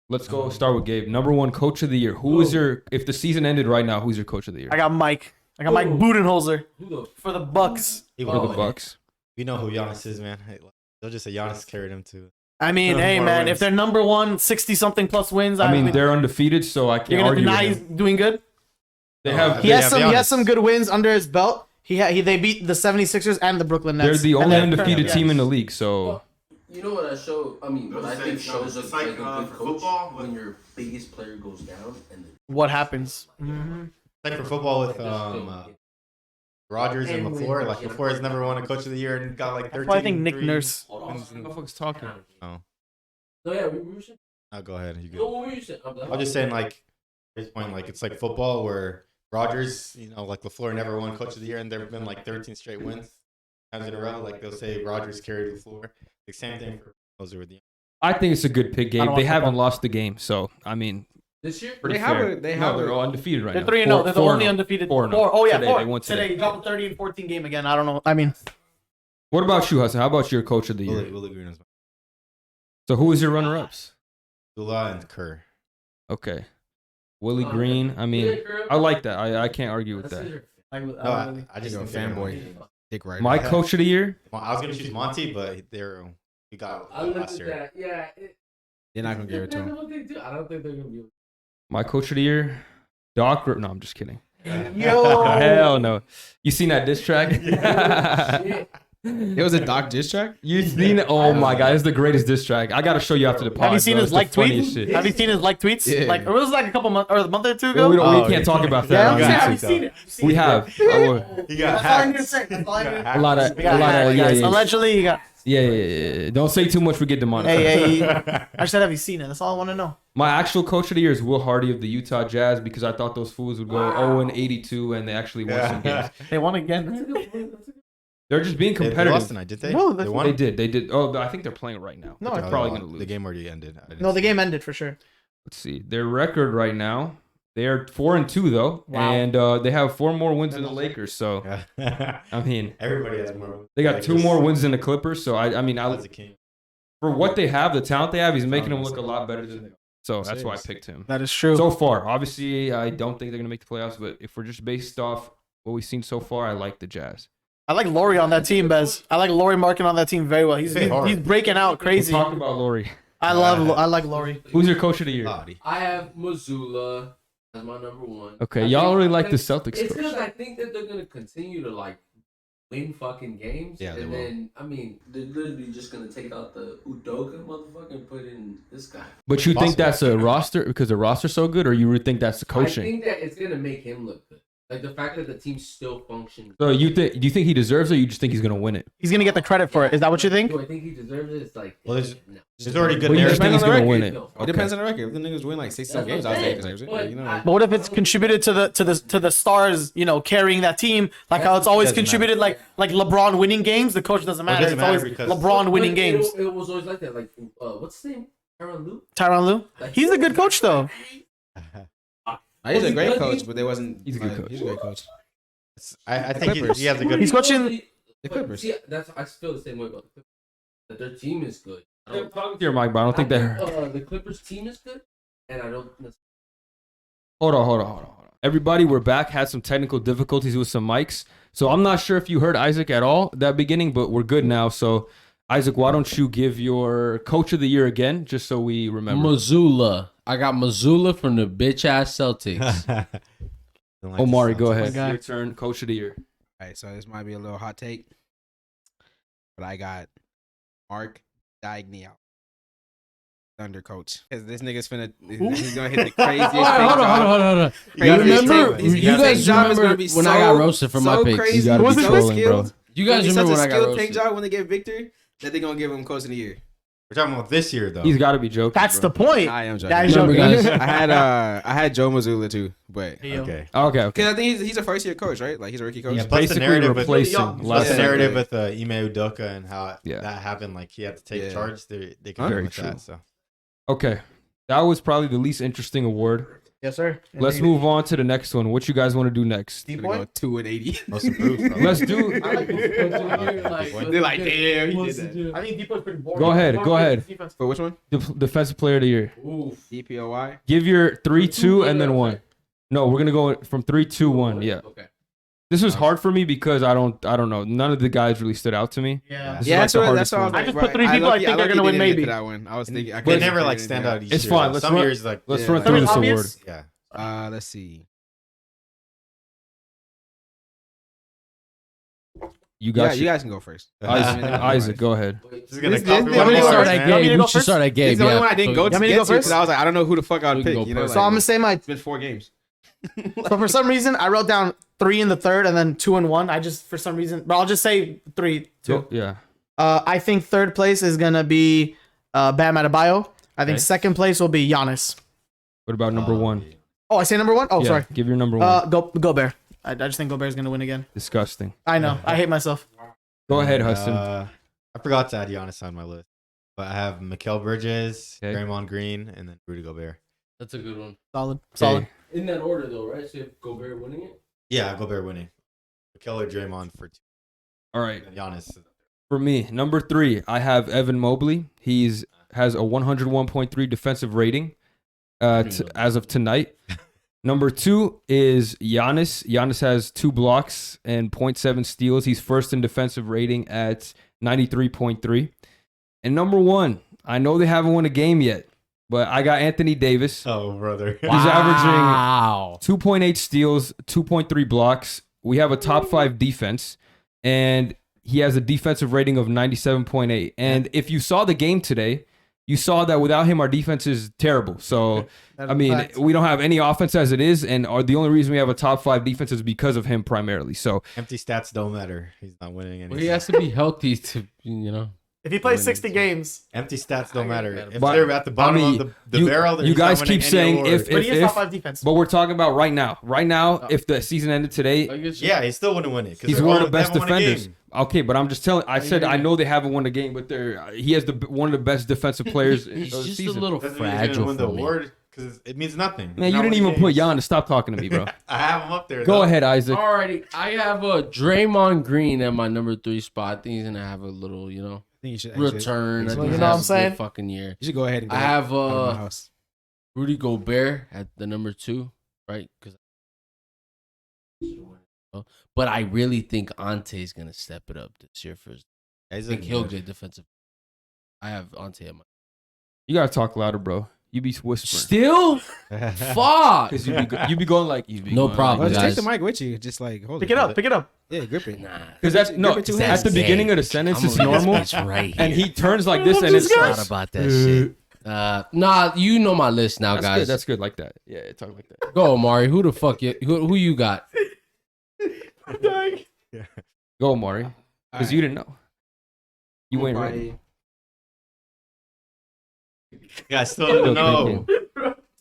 Speaker 1: Let's go start with Gabe. Number 1 Coach of the Year. Who is your, if the season ended right now, who's your Coach of the Year?
Speaker 2: I got Mike. I got Mike Budenholzer
Speaker 5: Who the
Speaker 2: for the Bucks.
Speaker 1: For the Bucks.
Speaker 3: We know who Giannis is, man. Hey, they'll just say Giannis carried him to.
Speaker 2: I mean,
Speaker 3: No,
Speaker 2: hey
Speaker 3: more
Speaker 2: man,
Speaker 3: wins.
Speaker 2: if they're number 1, 60-something plus wins,
Speaker 1: I mean, they're undefeated, so I
Speaker 2: you're
Speaker 1: can't
Speaker 2: gonna
Speaker 1: argue
Speaker 2: deny
Speaker 1: with
Speaker 2: he's
Speaker 1: him.
Speaker 2: doing good.
Speaker 1: They have,
Speaker 2: He
Speaker 3: They
Speaker 2: has
Speaker 3: have
Speaker 2: some
Speaker 3: Giannis.
Speaker 2: good wins under his belt. They beat the 76ers and the Brooklyn Nets.
Speaker 1: they're the
Speaker 2: And
Speaker 1: only
Speaker 2: then-
Speaker 1: undefeated
Speaker 2: yeah.
Speaker 1: team in the league, so
Speaker 5: You know what I show? I mean, what I think shows
Speaker 3: it's
Speaker 5: a
Speaker 3: like,
Speaker 5: good coach
Speaker 3: for football,
Speaker 5: when your biggest player goes down and then
Speaker 2: What happens?
Speaker 3: Like for football with Rodgers and LaFleur. Like LaFleur has never won a Coach of the Year and got like 13.
Speaker 2: Well, I think Nick
Speaker 3: threes.
Speaker 2: Nurse.
Speaker 5: hold on.
Speaker 1: what the fuck's talking?
Speaker 3: Oh,
Speaker 5: No, yeah, we were saying.
Speaker 3: oh, go ahead. You
Speaker 5: No,
Speaker 3: go.
Speaker 5: what were you saying?
Speaker 3: I'm just saying, like, at this point, like it's like football where Rodgers, like LaFleur never won Coach of the Year, and there have been like 13 straight wins times in a row. Like they'll say Rodgers carried LaFleur. The same thing for those with the.
Speaker 1: I think it's a good pick,
Speaker 2: I
Speaker 1: Gabe.
Speaker 2: don't
Speaker 1: They
Speaker 2: want
Speaker 1: haven't
Speaker 2: football.
Speaker 1: lost the game, so I mean,
Speaker 5: This year?
Speaker 1: pretty
Speaker 4: They have
Speaker 1: fair.
Speaker 4: a- they
Speaker 1: No,
Speaker 4: have
Speaker 1: they're
Speaker 4: a-
Speaker 1: all undefeated right
Speaker 2: They're
Speaker 1: now.
Speaker 2: 3-0. They're the only
Speaker 1: 4-0.
Speaker 2: undefeated.
Speaker 1: 4-0.
Speaker 2: Oh yeah,
Speaker 1: Today,
Speaker 2: 4.
Speaker 1: they won
Speaker 2: Today.
Speaker 1: today.
Speaker 2: You dropped a 30 and 14 game again. I don't know. I mean,
Speaker 1: What about you, Hassan? How about your Coach of the Year?
Speaker 3: Willie Green is
Speaker 1: So who is your runner-ups?
Speaker 3: Zula and Kerr.
Speaker 1: Okay, Willie Green. I mean, I like that. I can't argue with that.
Speaker 3: No, I just
Speaker 4: Go
Speaker 3: think they're gonna
Speaker 4: fanboy.
Speaker 3: win.
Speaker 4: Dick right.
Speaker 1: My Coach of the Year.
Speaker 3: Well, I was gonna choose Monty, but we got
Speaker 5: I looked
Speaker 3: last
Speaker 5: at
Speaker 3: year.
Speaker 5: that. Yeah.
Speaker 4: They're not gonna give it to
Speaker 5: depends
Speaker 4: him.
Speaker 5: on what they do. I don't think they're gonna be.
Speaker 1: My Coach of the Year. Doc. No, I'm just kidding.
Speaker 2: yo,
Speaker 1: Hell no. You seen that diss track?
Speaker 5: Shit.
Speaker 4: It was a Doc diss track.
Speaker 1: You seen it? Oh my god, it's the greatest diss track. I gotta show you after the pod.
Speaker 2: have you seen
Speaker 1: bro.
Speaker 2: his
Speaker 1: It's the
Speaker 2: like
Speaker 1: funniest
Speaker 2: tweets?
Speaker 1: shit.
Speaker 2: Have you seen his like tweets?
Speaker 4: Yeah.
Speaker 2: Like it was like a couple months or a month or two
Speaker 1: Well,
Speaker 2: ago.
Speaker 1: we
Speaker 3: Oh,
Speaker 1: can't talk about that.
Speaker 2: Yeah,
Speaker 1: on
Speaker 2: I'm saying, have you
Speaker 1: YouTube.
Speaker 2: seen it?
Speaker 1: We have.
Speaker 3: He got
Speaker 2: That's all I'm gonna
Speaker 3: hacked.
Speaker 2: say. That's all I'm gonna say.
Speaker 1: A lot of,
Speaker 2: We got hacked,
Speaker 1: yeah,
Speaker 2: guys.
Speaker 1: yeah.
Speaker 2: Allegedly, you got.
Speaker 1: Yeah. Don't say too much. We get demonetized.
Speaker 2: Hey, I said, have you seen it? That's all I want to know.
Speaker 1: My actual coach of the year is Will Hardy of the Utah Jazz because I thought those fools would go 0-82 and they actually won some games.
Speaker 2: They won again.
Speaker 1: They're just being
Speaker 3: They
Speaker 1: competitive.
Speaker 3: lost tonight, did they?
Speaker 2: No,
Speaker 3: they
Speaker 2: they
Speaker 3: won.
Speaker 1: They did. Oh, I think they're playing right now.
Speaker 2: No,
Speaker 1: They're
Speaker 2: I
Speaker 1: probably
Speaker 3: Oh,
Speaker 1: gonna lose.
Speaker 3: The game already ended. I didn't
Speaker 2: No, the
Speaker 3: see
Speaker 2: game ended for sure.
Speaker 1: Let's see their record right now. They are 4-2 though,
Speaker 2: Wow.
Speaker 1: and they have 4 more wins than the Lakers. So
Speaker 3: it.
Speaker 1: I mean,
Speaker 3: Everybody has more.
Speaker 1: they got
Speaker 3: Like
Speaker 1: 2
Speaker 3: this-
Speaker 1: more wins than the Clippers. So I mean,
Speaker 3: As a king.
Speaker 1: for what they have, the talent they have, he's making them look a lot better than they are. So that's why I
Speaker 4: Serious.
Speaker 1: picked him.
Speaker 2: That is true.
Speaker 1: So far, obviously, I don't think they're gonna make the playoffs, but if we're just based off what we've seen so far, I like the Jazz.
Speaker 2: I like Laurie on that team, Bez. I like Laurie marking on that team very well. He's
Speaker 3: Hey, hard.
Speaker 2: he's breaking out crazy.
Speaker 1: Talk about Laurie.
Speaker 2: I like Laurie.
Speaker 1: Who's your coach of the year?
Speaker 3: Lottie.
Speaker 5: I have Missoula as my number 1.
Speaker 1: Okay,
Speaker 5: I
Speaker 1: y'all
Speaker 5: think-
Speaker 1: really like the Celtics
Speaker 5: It's
Speaker 1: coach.
Speaker 5: because I think that they're gonna continue to like win fucking games.
Speaker 3: Yeah, they
Speaker 5: and
Speaker 3: will.
Speaker 5: then I mean they're literally just gonna take out the Udoka motherfucker and put in this guy.
Speaker 1: But you think
Speaker 3: Possible.
Speaker 1: that's a roster because the roster's so good, or you would think that's the
Speaker 5: I
Speaker 1: coaching?
Speaker 5: think that it's gonna make him look good. Like the fact that the team still functions.
Speaker 1: So you think? Do you think he deserves it? Or you just think he's gonna win it?
Speaker 2: He's gonna get the credit for it. Is that what you think?
Speaker 5: Do I think he deserves it? It's like
Speaker 3: Well, there's-
Speaker 5: no.
Speaker 3: There's already good
Speaker 1: But you just
Speaker 3: narrative.
Speaker 1: think he's
Speaker 4: on the
Speaker 1: gonna win
Speaker 4: record.
Speaker 1: it?
Speaker 5: No.
Speaker 4: It depends on the record. If the niggas win like 16
Speaker 5: That's
Speaker 4: games,
Speaker 5: what
Speaker 4: I'll
Speaker 5: I'm
Speaker 4: take
Speaker 5: saying.
Speaker 4: it.
Speaker 5: But
Speaker 4: You know,
Speaker 5: I-
Speaker 2: But what if it's contributed to the stars, carrying that team, like how it's always
Speaker 3: Doesn't
Speaker 2: contributed, like LeBron winning games. The coach doesn't matter.
Speaker 3: doesn't
Speaker 2: It's always
Speaker 3: matter because-
Speaker 2: LeBron winning
Speaker 5: But
Speaker 2: games.
Speaker 5: It was always like that. Like what's his name? Tyronn Lue.
Speaker 2: Tyronn Lue,
Speaker 5: Like,
Speaker 2: he's a good coach though.
Speaker 4: he's a great
Speaker 5: But
Speaker 4: coach, but they wasn't.
Speaker 1: He's a good coach.
Speaker 4: He's a great coach.
Speaker 3: I think
Speaker 4: Clippers.
Speaker 3: he has a good.
Speaker 2: He's coaching.
Speaker 4: The Clippers.
Speaker 5: See, I feel the same way about the Clippers. That their team is good. I don't-
Speaker 1: Talk with your mic, but I don't think they're.
Speaker 5: the Clippers team is good, and I don't.
Speaker 1: Hold on. Everybody, we're back. Had some technical difficulties with some mics, so I'm not sure if you heard Isaac at all at that beginning, but we're good now. So, Isaac, why don't you give your coach of the year again, just so we remember?
Speaker 5: Missoula. I got Missoula from the bitch ass Celtics.
Speaker 3: Don't like
Speaker 1: Omari,
Speaker 3: the
Speaker 1: go
Speaker 3: Celtics.
Speaker 1: ahead.
Speaker 2: guy.
Speaker 1: Your turn, coach of the year.
Speaker 4: All right, so this might be a little hot take, but I got Mark Daigneault, Thunder coach, because this nigga's finna he's gonna hit the craziest thing.
Speaker 5: Hold on.
Speaker 4: Craziest
Speaker 5: Remember,
Speaker 4: thing.
Speaker 5: you guys
Speaker 4: job is
Speaker 5: remember
Speaker 4: gonna be
Speaker 5: when I got roasted for my
Speaker 4: so
Speaker 5: picks?
Speaker 4: Crazy.
Speaker 1: You gotta be
Speaker 4: He's so
Speaker 1: trolling, bro.
Speaker 4: skilled.
Speaker 5: You guys
Speaker 4: He's
Speaker 5: remember when
Speaker 4: such
Speaker 5: I
Speaker 4: a
Speaker 5: got
Speaker 4: skilled tank
Speaker 5: roasted?
Speaker 4: job when they get Victor that they're gonna give him coach of the year.
Speaker 3: We're talking about this year though.
Speaker 1: He's got to be joking.
Speaker 2: That's
Speaker 1: bro.
Speaker 2: the point.
Speaker 4: I am joking.
Speaker 2: Guys,
Speaker 5: Remember,
Speaker 2: joking.
Speaker 5: guys.
Speaker 4: I had Joe Mazzulla too, but
Speaker 3: okay.
Speaker 1: Okay.
Speaker 4: because I think he's a first year coach, right? Like he's a rookie coach.
Speaker 3: Yeah,
Speaker 1: He's
Speaker 3: plus the
Speaker 1: basically
Speaker 3: narrative with-
Speaker 1: replacing
Speaker 2: Yeah.
Speaker 3: Plus
Speaker 1: last
Speaker 3: the
Speaker 4: Yeah.
Speaker 3: narrative with Ime Udoka and how
Speaker 1: Yeah.
Speaker 3: that happened, like he had to take
Speaker 4: Yeah.
Speaker 3: charge. They
Speaker 4: Huh?
Speaker 3: can
Speaker 1: Very
Speaker 3: with
Speaker 1: true.
Speaker 3: that. So
Speaker 1: Okay. That was probably the least interesting award.
Speaker 2: Yes, sir.
Speaker 1: Let's move on to the next one. What you guys want to do next?
Speaker 2: Deep
Speaker 4: Gonna
Speaker 2: boy.
Speaker 4: go 2-80.
Speaker 3: most improved. probably.
Speaker 1: Let's do.
Speaker 2: I like
Speaker 4: They're like, damn, he did that.
Speaker 2: I think Deep boy's pretty boring.
Speaker 1: Go ahead, go ahead.
Speaker 2: Defense.
Speaker 4: For which one?
Speaker 1: Defensive player of the year.
Speaker 5: Oof.
Speaker 4: DPOY.
Speaker 1: Give your 3, 2, and then 1. No, we're gonna go from 3, 2, 1. Yeah.
Speaker 5: Okay.
Speaker 1: This was hard for me because I don't know. None of the guys really stood out to me.
Speaker 2: Yeah.
Speaker 1: This is
Speaker 4: Yeah,
Speaker 1: like
Speaker 4: that's
Speaker 1: the
Speaker 4: what
Speaker 1: hardest
Speaker 4: I was
Speaker 1: one.
Speaker 4: like.
Speaker 2: I just put three people I think are gonna win, maybe.
Speaker 4: That one. I was thinking. I
Speaker 3: They
Speaker 4: couldn't
Speaker 3: never
Speaker 4: figure
Speaker 3: like
Speaker 4: anything
Speaker 3: stand
Speaker 4: out.
Speaker 3: out each
Speaker 1: It's
Speaker 3: year.
Speaker 1: fine,
Speaker 3: though.
Speaker 1: let's
Speaker 3: Some
Speaker 1: run-
Speaker 3: years like
Speaker 1: Let's
Speaker 4: Yeah.
Speaker 1: run
Speaker 2: Some
Speaker 1: through
Speaker 2: is
Speaker 1: this
Speaker 2: obvious.
Speaker 1: award.
Speaker 3: yeah.
Speaker 4: Let's see.
Speaker 1: You got
Speaker 4: You guys can go first.
Speaker 1: Isaac, go ahead.
Speaker 3: This is gonna
Speaker 4: This-
Speaker 3: copy
Speaker 4: this-
Speaker 3: one
Speaker 4: this-
Speaker 3: of
Speaker 4: start
Speaker 3: ours,
Speaker 4: at
Speaker 3: man.
Speaker 2: You want me to
Speaker 5: We
Speaker 2: go
Speaker 5: should
Speaker 2: first?
Speaker 5: start at Gabe.
Speaker 4: It's the only one I didn't go
Speaker 2: You want me to
Speaker 4: get
Speaker 2: go
Speaker 4: to
Speaker 2: first?
Speaker 4: because I was like, I don't know who the fuck I'd
Speaker 5: We can
Speaker 4: pick.
Speaker 5: go
Speaker 4: You know,
Speaker 5: first.
Speaker 2: So I'm gonna say my.
Speaker 4: it's been 4 games.
Speaker 2: So for some reason, I wrote down 3 in the third and then 2 and 1. I just for some reason, but I'll just say 3, 2.
Speaker 1: Yeah.
Speaker 2: I think third place is gonna be Bam Adebayo. I think
Speaker 1: Okay.
Speaker 2: second place will be Giannis.
Speaker 1: What about number 1?
Speaker 2: Oh, I say number 1. Oh,
Speaker 1: Yeah,
Speaker 2: sorry.
Speaker 1: Give your number 1.
Speaker 2: Gobert. I just think Gobert's gonna win again.
Speaker 1: Disgusting.
Speaker 2: I know. I hate myself.
Speaker 1: Go ahead, Hassan.
Speaker 3: I forgot to add Giannis on my list, but I have Mikal Bridges,
Speaker 1: Okay.
Speaker 3: Draymond Green, and then Rudy Gobert.
Speaker 5: That's a good one.
Speaker 2: Solid.
Speaker 1: Okay.
Speaker 2: Solid.
Speaker 5: In that order, though, right? So you have Gobert winning it.
Speaker 3: Yeah, Gobert winning. Mikal or Draymond for 2.
Speaker 1: All right.
Speaker 3: And Giannis.
Speaker 1: For me, number 3, I have Evan Mobley. Has a 101.3 defensive rating as of tonight. Number 2 is Giannis. Giannis has 2 blocks and 0.7 steals. He's first in defensive rating at 93.3. And number 1, I know they haven't won a game yet, but I got Anthony Davis.
Speaker 3: Oh, brother.
Speaker 1: He's averaging
Speaker 5: Wow.
Speaker 1: 2.8 steals, 2.3 blocks. We have a top 5 defense, and he has a defensive rating of 97.8. And if you saw the game today, you saw that without him, our defense is terrible. So, I mean, we don't have any offense as it is, and the only reason we have a top 5 defense is because of him primarily. So,
Speaker 3: Empty stats don't matter. He's not winning anything.
Speaker 5: Well, he has to be healthy to, you know.
Speaker 2: If he plays 60 games,
Speaker 3: Empty stats don't matter. If
Speaker 1: But,
Speaker 3: they're at the bottom
Speaker 1: I mean,
Speaker 3: of the barrel, then
Speaker 1: you
Speaker 3: he's not
Speaker 1: guys
Speaker 3: winning
Speaker 1: keep
Speaker 3: any
Speaker 1: saying
Speaker 3: award.
Speaker 2: but he is top
Speaker 1: if,
Speaker 2: 5 defense.
Speaker 1: but we're talking about right now. Right now, if the season ended today,
Speaker 3: Yeah, he still wouldn't win it. 'cause
Speaker 1: he's
Speaker 3: they're
Speaker 1: one of
Speaker 3: all-
Speaker 1: the
Speaker 3: they
Speaker 1: best
Speaker 3: haven't won a
Speaker 1: defenders.
Speaker 3: game.
Speaker 1: Okay, but I'm just telling. I said I know they haven't won a game, but he has one of the best defensive players
Speaker 5: He's
Speaker 1: of the
Speaker 5: just
Speaker 1: season.
Speaker 5: a little
Speaker 3: Doesn't mean he's gonna
Speaker 5: fragile
Speaker 3: win the
Speaker 5: for me.
Speaker 3: award because it means nothing.
Speaker 1: Man,
Speaker 3: Not
Speaker 1: you didn't
Speaker 3: winning
Speaker 1: even put
Speaker 3: games.
Speaker 1: Jan to stop talking to me, bro.
Speaker 3: I have him up there.
Speaker 1: Go
Speaker 3: though.
Speaker 1: ahead, Isaac.
Speaker 5: Alrighty, I have a Draymond Green at my number 3 spot. I think he's gonna have a little,
Speaker 4: I think you should exit.
Speaker 5: return. I
Speaker 4: You
Speaker 5: think
Speaker 2: know
Speaker 5: he
Speaker 2: what
Speaker 5: has
Speaker 2: I'm
Speaker 5: a
Speaker 2: saying?
Speaker 5: good fucking year.
Speaker 4: You should go ahead and go
Speaker 5: I have
Speaker 4: out of my house.
Speaker 5: Rudy Gobert at the number 2, right? But I really think Ante's gonna step it up this year. I think he'll get defensive. I have Ante at my.
Speaker 1: You gotta talk louder, bro. You be whispering.
Speaker 5: Still, fuck.
Speaker 1: Because you be going like
Speaker 5: No problem.
Speaker 4: Well, just take
Speaker 5: guys.
Speaker 4: the mic with you. Just like hold
Speaker 2: Pick it up. Pick it up.
Speaker 4: Yeah, grip it.
Speaker 5: Nah,
Speaker 1: Because that's no.
Speaker 4: Grip it two
Speaker 1: At
Speaker 4: hands.
Speaker 1: the beginning of the sentence, it's
Speaker 5: I'm gonna leave
Speaker 1: normal,
Speaker 5: this bitch right
Speaker 1: and
Speaker 5: here.
Speaker 1: he turns like this, and it's
Speaker 2: guy.
Speaker 5: Not about that shit. Nah, you know my list now,
Speaker 1: That's
Speaker 5: guys.
Speaker 1: good. That's good. Like that. Yeah, talk like that.
Speaker 5: Go, Omari. Who the fuck you? Who you got?
Speaker 1: Go, Omari. Because you didn't know. You ain't ready.
Speaker 3: Yeah, I still don't know.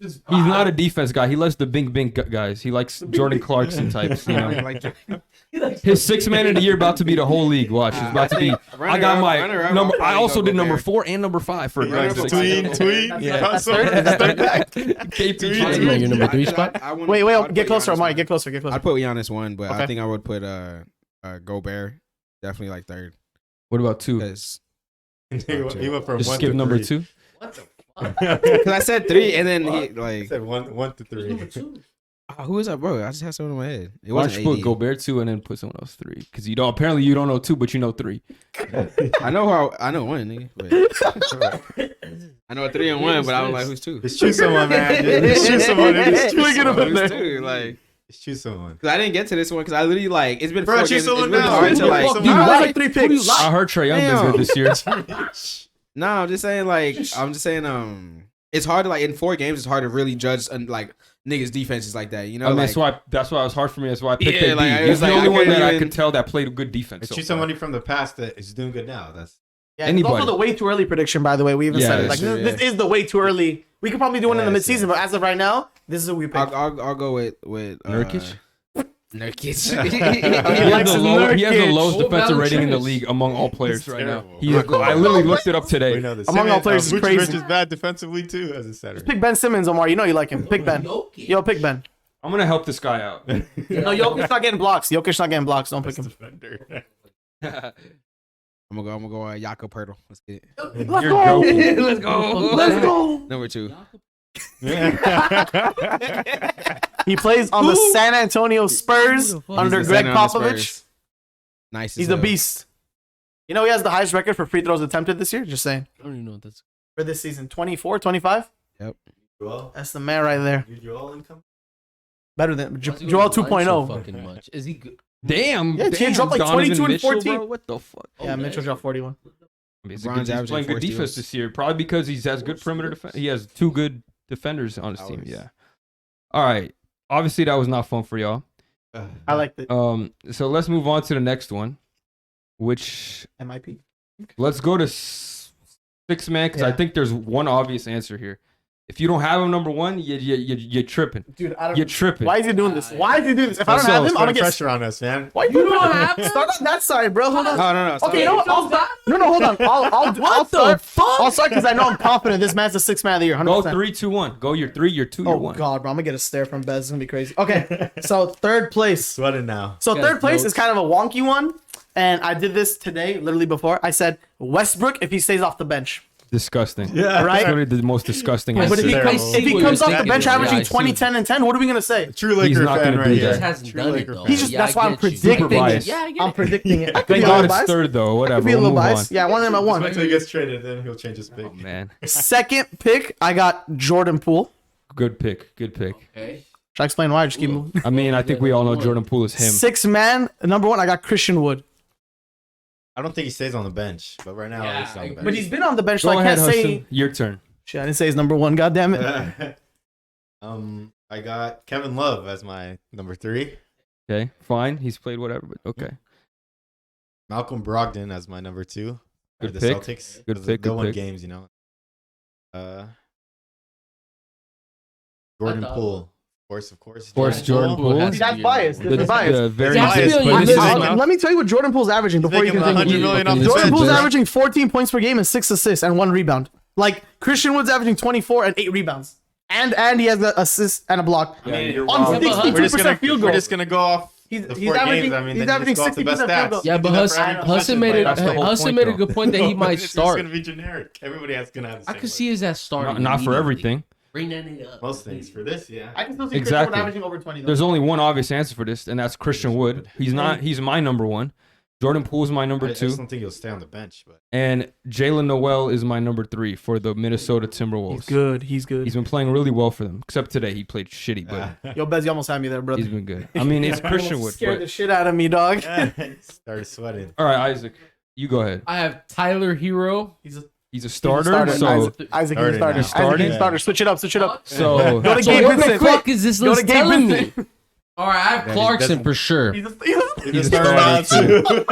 Speaker 1: He's not a defense guy. He likes the bing guys. He likes Jordan Clarkson types. You know, his 6th man of the year about to be the whole league. Watch, it's about to be. I got my number. I also did number 4 and number 5 for
Speaker 3: Like the
Speaker 1: six.
Speaker 3: tweet.
Speaker 1: Yeah.
Speaker 2: That's third. That's third.
Speaker 1: KP.
Speaker 5: That's your number 3 spot.
Speaker 2: Wait, get closer, Omari. Get closer. Get closer.
Speaker 4: I'd put Giannis 1, but
Speaker 2: Okay.
Speaker 4: I think I would put Gobert definitely like 3rd
Speaker 1: What about 2?
Speaker 4: because
Speaker 3: He went from
Speaker 1: Just
Speaker 3: 1
Speaker 1: skip
Speaker 3: to
Speaker 1: number
Speaker 3: 3.
Speaker 1: 2.
Speaker 5: What the fuck?
Speaker 4: I said 3 and then he
Speaker 3: I
Speaker 4: like
Speaker 3: said 1 to
Speaker 5: Number
Speaker 3: 3.
Speaker 5: 2.
Speaker 4: who is that, bro? I just had someone in my head. It
Speaker 1: Why don't
Speaker 4: wasn't
Speaker 1: you put
Speaker 4: AD.
Speaker 1: Gobert 2 and then put someone else 3? Because you don't. Apparently, you don't know 2, but you know 3.
Speaker 4: I know I know 1, nigga. But I know a 3 and 1, but I don't like who's 2.
Speaker 3: Just choose someone, man. Just choose someone. Just choose someone.
Speaker 4: Who's 2? Like,
Speaker 3: Just choose someone.
Speaker 4: because I didn't get to this one because I literally like it's been
Speaker 3: Bro,
Speaker 4: 4
Speaker 3: choose
Speaker 4: games. It's
Speaker 3: someone
Speaker 4: really
Speaker 3: now.
Speaker 4: hard to
Speaker 3: Who the
Speaker 4: like.
Speaker 3: fuck
Speaker 2: You
Speaker 3: Nah.
Speaker 2: like 3 picks.
Speaker 1: I heard Trae Young been
Speaker 4: Damn.
Speaker 1: good this year.
Speaker 4: No, I'm just saying it's hard to like in 4 games. It's hard to really judge like niggas' defenses like that. You know,
Speaker 1: I mean,
Speaker 4: like,
Speaker 1: that's why it was hard for me. That's why I picked
Speaker 4: Yeah,
Speaker 1: AD.
Speaker 4: like, I
Speaker 1: He's
Speaker 4: was
Speaker 1: the
Speaker 4: like,
Speaker 1: only
Speaker 4: I
Speaker 1: one
Speaker 4: couldn't
Speaker 1: that I
Speaker 4: even-
Speaker 1: could tell that played a good defense. So
Speaker 3: Choose
Speaker 1: far.
Speaker 3: somebody from the past that is doing good now. That's
Speaker 2: Yeah, it's
Speaker 1: Anybody.
Speaker 2: also the way too early prediction, by the way. We even
Speaker 1: Yeah,
Speaker 2: said it.
Speaker 1: that's
Speaker 2: Like,
Speaker 4: true,
Speaker 2: this is the way too early. We could probably do one in the
Speaker 3: Yes,
Speaker 2: midseason, but as of right now, this is who we picked.
Speaker 4: I'll go with
Speaker 1: Nurkic?
Speaker 4: Nurkic.
Speaker 1: He
Speaker 2: likes
Speaker 1: has,
Speaker 2: Nurkic.
Speaker 1: he has the lowest
Speaker 5: What
Speaker 1: defensive
Speaker 5: about
Speaker 1: rating in the
Speaker 5: Trennis?
Speaker 1: league among all players right now.
Speaker 3: terrible.
Speaker 1: He is, I literally looked it up
Speaker 3: we
Speaker 1: today.
Speaker 3: know this.
Speaker 2: Among all players is
Speaker 3: Vucevic
Speaker 2: crazy.
Speaker 3: is bad defensively too as a setter.
Speaker 2: Pick Ben Simmons, Omar. You know you like him. Pick Ben. Yo, pick Ben.
Speaker 1: I'm gonna help this guy out.
Speaker 2: No, Jokic's not getting blocks. Jokic's not getting blocks. Don't pick him.
Speaker 3: Defender.
Speaker 4: I'm gonna go Jakob Pertl. Let's get it.
Speaker 2: Let's
Speaker 1: You're
Speaker 2: go.
Speaker 1: joking.
Speaker 2: Let's go. Let's go.
Speaker 4: Number 2.
Speaker 2: He plays on the San Antonio Spurs under
Speaker 4: He's the
Speaker 2: Greg
Speaker 4: center on the
Speaker 2: Popovich.
Speaker 4: Spurs. Nice. as
Speaker 2: He's a
Speaker 4: hell.
Speaker 2: beast. You know he has the highest record for free throws attempted this year? Just saying.
Speaker 5: I don't even know what that's.
Speaker 2: For this season. 24, 25?
Speaker 3: Joel,
Speaker 2: That's the man right there.
Speaker 3: you Joel income?
Speaker 2: Better than
Speaker 5: Why is he
Speaker 2: Joel
Speaker 5: on the line so
Speaker 2: 2.0.
Speaker 5: fucking much. Is he good?
Speaker 1: Damn.
Speaker 2: Yeah, he
Speaker 1: damn,
Speaker 2: dropped like
Speaker 1: Donovan
Speaker 2: 22 and
Speaker 1: Mitchell,
Speaker 2: 14.
Speaker 1: Bro, what the fuck?
Speaker 2: Yeah, Mitchell dropped 41.
Speaker 1: I mean,
Speaker 4: LeBron's
Speaker 1: he's
Speaker 4: averaging
Speaker 1: playing
Speaker 4: 4
Speaker 1: good defense
Speaker 4: steals.
Speaker 1: this year, probably because he has good perimeter defense. He has 2 good defenders on his team.
Speaker 3: Always.
Speaker 1: Yeah. All right. Obviously, that was not fun for y'all.
Speaker 2: I liked it.
Speaker 1: So let's move on to the next one, which
Speaker 2: MIP.
Speaker 1: let's go to 6 man because I
Speaker 2: Yeah.
Speaker 1: think there's one obvious answer here. If you don't have him number 1, you're tripping.
Speaker 2: Dude, I don't
Speaker 1: You're tripping.
Speaker 2: Why is he doing this? Why is he doing this? If I don't
Speaker 3: So,
Speaker 2: have him, I'm
Speaker 3: putting
Speaker 2: gonna get
Speaker 3: pressure on us, man.
Speaker 2: Why you don't have him? Start on that side, bro. Hold on.
Speaker 4: No.
Speaker 2: Okay, you know what? No, hold on. I'll start. I'll start because I know I'm confident this man's the 6th man of the year. 100%.
Speaker 1: Go 3, 2, 1. Go your 3, your 2, your
Speaker 2: Oh
Speaker 1: 1.
Speaker 2: God, bro! I'm gonna get a stare from Bez. It's gonna be crazy. Okay, so third place.
Speaker 3: Sweating now.
Speaker 2: So
Speaker 5: Guys,
Speaker 2: third place
Speaker 5: notes.
Speaker 2: is kind of a wonky one, and I did this today, literally before. I said Westbrook if he stays off the bench,
Speaker 1: Disgusting.
Speaker 3: Yeah.
Speaker 2: right?
Speaker 1: Literally the most disgusting
Speaker 2: But
Speaker 1: answer.
Speaker 2: if he
Speaker 3: Terrible.
Speaker 2: comes, if he
Speaker 5: What
Speaker 2: comes
Speaker 5: you're
Speaker 2: off the
Speaker 5: thinking,
Speaker 2: bench
Speaker 5: yeah,
Speaker 2: averaging
Speaker 5: I see
Speaker 2: 20,
Speaker 5: what
Speaker 2: 10, and 10, what are we gonna say?
Speaker 3: True
Speaker 1: He's
Speaker 3: Laker
Speaker 1: not
Speaker 3: fan
Speaker 1: gonna
Speaker 3: right
Speaker 1: do
Speaker 5: He
Speaker 3: here.
Speaker 5: just hasn't
Speaker 3: True
Speaker 5: done
Speaker 3: Laker
Speaker 5: it though.
Speaker 3: fan.
Speaker 2: He's just-
Speaker 5: Yeah,
Speaker 2: that's
Speaker 5: I
Speaker 2: why I'm
Speaker 5: get you.
Speaker 2: predicting
Speaker 1: Super
Speaker 2: it.
Speaker 1: biased.
Speaker 5: Yeah, I get
Speaker 2: I'm
Speaker 5: it.
Speaker 2: predicting it. I could
Speaker 1: Thank
Speaker 2: be a
Speaker 1: God
Speaker 2: little
Speaker 1: it's
Speaker 2: biased.
Speaker 1: 3rd though.
Speaker 2: I
Speaker 1: Whatever.
Speaker 2: could be a
Speaker 1: We'll
Speaker 2: little
Speaker 1: move
Speaker 2: biased. Yeah, I wanted him at
Speaker 3: Wait
Speaker 2: one.
Speaker 3: till he gets traded, then he'll change his pick.
Speaker 1: on. Man,
Speaker 2: Second pick, I got Jordan Poole.
Speaker 1: good pick. Good pick.
Speaker 5: Okay.
Speaker 2: Should I explain why? Just keep moving.
Speaker 1: I mean, I think we all know Jordan Poole is him.
Speaker 2: 6th man, number 1, I got Christian Wood.
Speaker 3: I don't think he stays on the bench, but right now
Speaker 5: Yeah,
Speaker 3: he's on
Speaker 5: I
Speaker 3: the
Speaker 5: agree.
Speaker 3: bench.
Speaker 2: But he's been on the bench, so
Speaker 1: Go
Speaker 2: I
Speaker 1: ahead,
Speaker 2: can't say.
Speaker 1: Hassan. Your turn.
Speaker 2: Shit, I didn't say he's number 1. God damn it.
Speaker 3: I got Kevin Love as my number 3.
Speaker 1: Okay, fine. He's played whatever, but okay.
Speaker 3: Malcolm Brogdon as my number 2.
Speaker 1: Good
Speaker 3: the
Speaker 1: pick.
Speaker 3: Celtics.
Speaker 1: Good
Speaker 3: 'cause
Speaker 1: pick,
Speaker 3: They'll
Speaker 1: good
Speaker 3: win
Speaker 1: pick.
Speaker 3: games, Jordan Poole. Of course.
Speaker 1: Jordan Poole.
Speaker 2: See, that's biased. This is biased.
Speaker 1: Very
Speaker 5: It has to be
Speaker 1: biased,
Speaker 5: on
Speaker 1: but
Speaker 5: your
Speaker 1: this
Speaker 5: list.
Speaker 1: is
Speaker 2: Listen,
Speaker 1: not-
Speaker 2: let me tell you what Jordan Poole's averaging before you
Speaker 3: making
Speaker 2: continue.
Speaker 3: 100 million off the
Speaker 2: Jordan
Speaker 3: bench.
Speaker 2: Poole's
Speaker 3: Bitch.
Speaker 2: averaging 14 points per game and 6 assists and 1 rebound. Like Christian Wood's averaging 24 and 8 rebounds. And he has an assist and a block.
Speaker 3: I mean,
Speaker 1: you're
Speaker 2: On
Speaker 1: wrong.
Speaker 2: 62% field goal.
Speaker 3: We're just gonna go off
Speaker 2: He's
Speaker 3: the
Speaker 2: he's
Speaker 3: 4
Speaker 2: averaging
Speaker 3: games. I mean,
Speaker 2: he's
Speaker 3: then you
Speaker 2: averaging
Speaker 3: just go off the
Speaker 2: 60%
Speaker 3: best
Speaker 2: field goal.
Speaker 3: stats.
Speaker 5: Yeah, but
Speaker 3: You do that for every
Speaker 5: Hassan
Speaker 3: possession,
Speaker 5: made
Speaker 3: but
Speaker 1: That's the whole
Speaker 5: Hassan
Speaker 1: point,
Speaker 5: made a
Speaker 1: though.
Speaker 5: good point that he might
Speaker 3: It's just
Speaker 5: start.
Speaker 3: gonna be generic. Everybody has gonna have the
Speaker 5: I
Speaker 3: same
Speaker 5: could
Speaker 3: list.
Speaker 5: see his ass starting.
Speaker 1: Not for
Speaker 5: immediately.
Speaker 1: everything.
Speaker 5: Bring that nigga up.
Speaker 3: Most things for this, yeah.
Speaker 2: I can still see
Speaker 1: Exactly.
Speaker 2: Christian Wood averaging over 20 though.
Speaker 1: There's only one obvious answer for this, and that's Christian Wood. He's my number one. Jordan Poole is my number
Speaker 3: I
Speaker 1: 2.
Speaker 3: just don't think he'll stay on the bench, but
Speaker 1: And Jalen Noel is my number 3 for the Minnesota Timberwolves.
Speaker 2: He's good. He's good.
Speaker 1: He's been playing really well for them, except today he played shitty, but
Speaker 2: Yo, Bez, you almost had me there, brother.
Speaker 1: he's been good. I mean, it's Christian Wood.
Speaker 2: Scared the
Speaker 1: But,
Speaker 2: shit out of me, dog.
Speaker 3: started sweating.
Speaker 1: all right, Isaac, you go ahead.
Speaker 5: I have Tyler Hero.
Speaker 2: He's a
Speaker 1: He's a starter,
Speaker 2: starter.
Speaker 1: so
Speaker 2: Isaac he's a
Speaker 3: Starting
Speaker 2: starter.
Speaker 3: now.
Speaker 2: Isaac
Speaker 1: Starting?
Speaker 2: he's a starter. Switch it up. Switch it up.
Speaker 1: so
Speaker 2: Go to
Speaker 5: So
Speaker 2: Gabe
Speaker 5: what the
Speaker 2: Vincent.
Speaker 5: fuck is this
Speaker 2: Go to
Speaker 5: list
Speaker 2: Gabe
Speaker 5: telling me?
Speaker 2: Vincent.
Speaker 5: All right, I have
Speaker 3: Yeah, he
Speaker 5: Clarkson
Speaker 3: doesn't-
Speaker 5: for sure.
Speaker 2: He's a
Speaker 3: He's a
Speaker 1: starter
Speaker 3: starter too.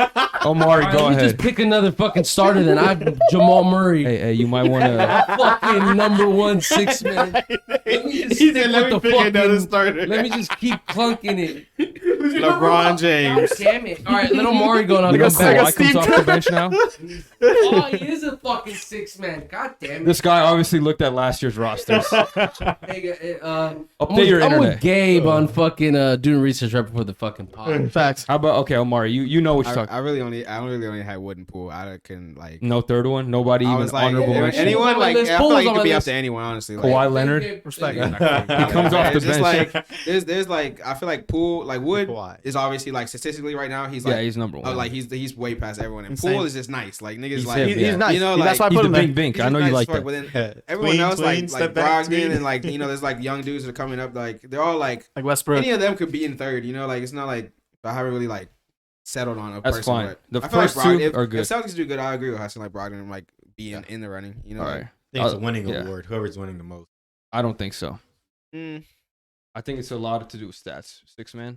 Speaker 1: Omari,
Speaker 5: All right,
Speaker 1: go
Speaker 5: let me
Speaker 1: ahead.
Speaker 5: just pick another fucking starter. Then I have Jamal Murray.
Speaker 1: Hey, you might want to.
Speaker 5: Fucking number 1 6 man. Let me just
Speaker 3: He
Speaker 5: stick
Speaker 3: said, "Let me
Speaker 5: with the
Speaker 3: pick another
Speaker 5: fucking.
Speaker 3: starter."
Speaker 5: Let me just keep clunking it.
Speaker 3: LeBron James.
Speaker 5: Damn it! All right, let Omari go. And I'll
Speaker 2: Look
Speaker 5: come
Speaker 2: at
Speaker 1: Kawhi
Speaker 5: back.
Speaker 2: Steve
Speaker 1: comes off the bench now.
Speaker 5: Oh, he is a fucking 6 man. God damn it!
Speaker 1: This guy obviously looked at last year's rosters.
Speaker 5: Hey,
Speaker 1: Update your
Speaker 5: I'm with
Speaker 1: internet.
Speaker 5: Gabe on fucking doing research right before the fucking pod.
Speaker 2: Facts.
Speaker 1: How about Omari? You know what you're talking.
Speaker 4: I really only had Wooden Pool. I couldn't like.
Speaker 1: No third one. Nobody
Speaker 4: I
Speaker 1: even
Speaker 4: was like,
Speaker 1: honorable
Speaker 5: yeah,
Speaker 1: mention.
Speaker 4: anyone like
Speaker 5: List,
Speaker 4: I feel
Speaker 5: Poole's
Speaker 4: like it
Speaker 5: on
Speaker 4: could
Speaker 5: my
Speaker 4: be up
Speaker 5: list.
Speaker 4: to anyone honestly.
Speaker 1: Kawhi
Speaker 4: Like,
Speaker 1: Leonard.
Speaker 2: Respect.
Speaker 1: He comes off the
Speaker 4: it's just
Speaker 1: bench.
Speaker 4: like there's like I feel like Poole like Wood
Speaker 3: Kawhi.
Speaker 4: is obviously like statistically right now he's
Speaker 1: Yeah,
Speaker 4: like
Speaker 1: he's number one.
Speaker 4: like he's way past everyone and
Speaker 2: Insane.
Speaker 4: Poole is just nice like niggas
Speaker 1: He's
Speaker 4: like
Speaker 1: him,
Speaker 2: He's
Speaker 1: yeah.
Speaker 2: nice.
Speaker 4: You know,
Speaker 2: That's why I
Speaker 4: like,
Speaker 1: He's
Speaker 2: put
Speaker 1: the
Speaker 2: him there.
Speaker 1: big bink.
Speaker 4: he's
Speaker 1: I know
Speaker 4: nice
Speaker 1: you like
Speaker 4: as fuck,
Speaker 1: that.
Speaker 4: but then
Speaker 3: Yeah.
Speaker 4: everyone else like
Speaker 3: step back,
Speaker 4: Brogdon
Speaker 3: tween.
Speaker 4: and like there's like young dudes that are coming up like they're all like
Speaker 2: Like Westbrook.
Speaker 4: any of them could be in third. You know, like it's not like I haven't really like settled on a
Speaker 1: That's
Speaker 4: person.
Speaker 1: fine.
Speaker 4: But
Speaker 1: The
Speaker 4: I feel
Speaker 1: first
Speaker 4: like
Speaker 1: two
Speaker 4: if,
Speaker 1: are good.
Speaker 4: If Celtics do good, I agree with Hassan. Like Brogdon like being in the running. You know,
Speaker 1: All
Speaker 4: like,
Speaker 1: right.
Speaker 3: I think it's a winning
Speaker 1: Yeah.
Speaker 3: award. Whoever's winning the most.
Speaker 1: I don't think so.
Speaker 4: mm,
Speaker 1: I think it's a lot to do with stats. 6 man.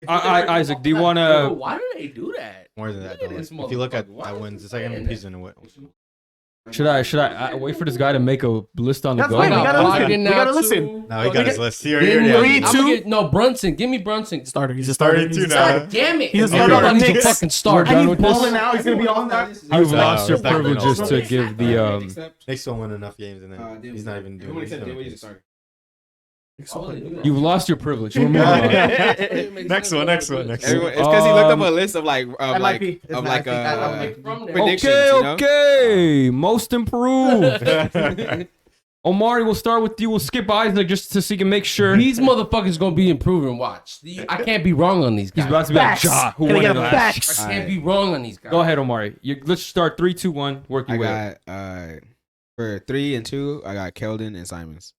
Speaker 1: Isaac, do you want to?
Speaker 5: Why do they do that?
Speaker 3: More than that,
Speaker 5: Look at
Speaker 3: though.
Speaker 5: this
Speaker 3: If you look at
Speaker 5: motherfucker. Why is
Speaker 3: wins,
Speaker 5: he
Speaker 3: the second
Speaker 5: playing
Speaker 3: MVP's
Speaker 5: that?
Speaker 3: gonna win.
Speaker 1: Should I wait for this guy to make a list on the
Speaker 2: That's
Speaker 1: go?
Speaker 2: fine, we
Speaker 5: I got
Speaker 2: gotta listen.
Speaker 5: Brogdon
Speaker 2: We
Speaker 5: now,
Speaker 2: gotta
Speaker 5: too.
Speaker 2: listen.
Speaker 3: No, he got his list. He already
Speaker 5: Then
Speaker 3: had
Speaker 2: three,
Speaker 3: it.
Speaker 5: I'm
Speaker 2: two.
Speaker 5: gonna get, no, Brunson. Give me Brunson.
Speaker 2: Starter. He's a
Speaker 3: Started
Speaker 2: starter.
Speaker 3: too
Speaker 2: He's a
Speaker 3: now.
Speaker 2: starter.
Speaker 5: Damn it!
Speaker 2: He's a
Speaker 5: If
Speaker 2: starter
Speaker 5: you're
Speaker 2: on
Speaker 5: he's a
Speaker 2: Knicks.
Speaker 5: fucking starter.
Speaker 1: Done
Speaker 2: And
Speaker 1: with
Speaker 2: he's
Speaker 1: this?
Speaker 2: balling now. He's gonna be on that.
Speaker 1: You've
Speaker 3: No,
Speaker 1: lost your
Speaker 3: respect
Speaker 1: privilege
Speaker 3: it
Speaker 1: just
Speaker 3: also.
Speaker 1: to give the
Speaker 3: Knicks don't win enough games, and then he's not even doing it.
Speaker 1: You've lost your privilege. We're moving on.
Speaker 3: Next one.
Speaker 4: everyone, it's because he looked up a list of like
Speaker 2: MIP. It's
Speaker 4: of
Speaker 2: not-
Speaker 4: like
Speaker 5: From there.
Speaker 4: predictions.
Speaker 1: Okay,
Speaker 4: You know?
Speaker 1: okay. Most improved. Omari, we'll start with you. We'll skip Isaac just so he can make sure.
Speaker 5: These motherfuckers gonna be improving. Watch. I can't be wrong on these
Speaker 1: He's
Speaker 5: guys.
Speaker 1: about to be like,
Speaker 2: Facts.
Speaker 1: Ja, who
Speaker 2: Can I
Speaker 1: won
Speaker 2: get
Speaker 1: it
Speaker 2: a
Speaker 1: last?
Speaker 2: facts?
Speaker 5: I can't be wrong on these guys.
Speaker 1: Go ahead, Omari. Let's start 3, 2, 1. Work
Speaker 4: I
Speaker 1: your way. up.
Speaker 4: got for 3 and 2, I got Keldon and Simons.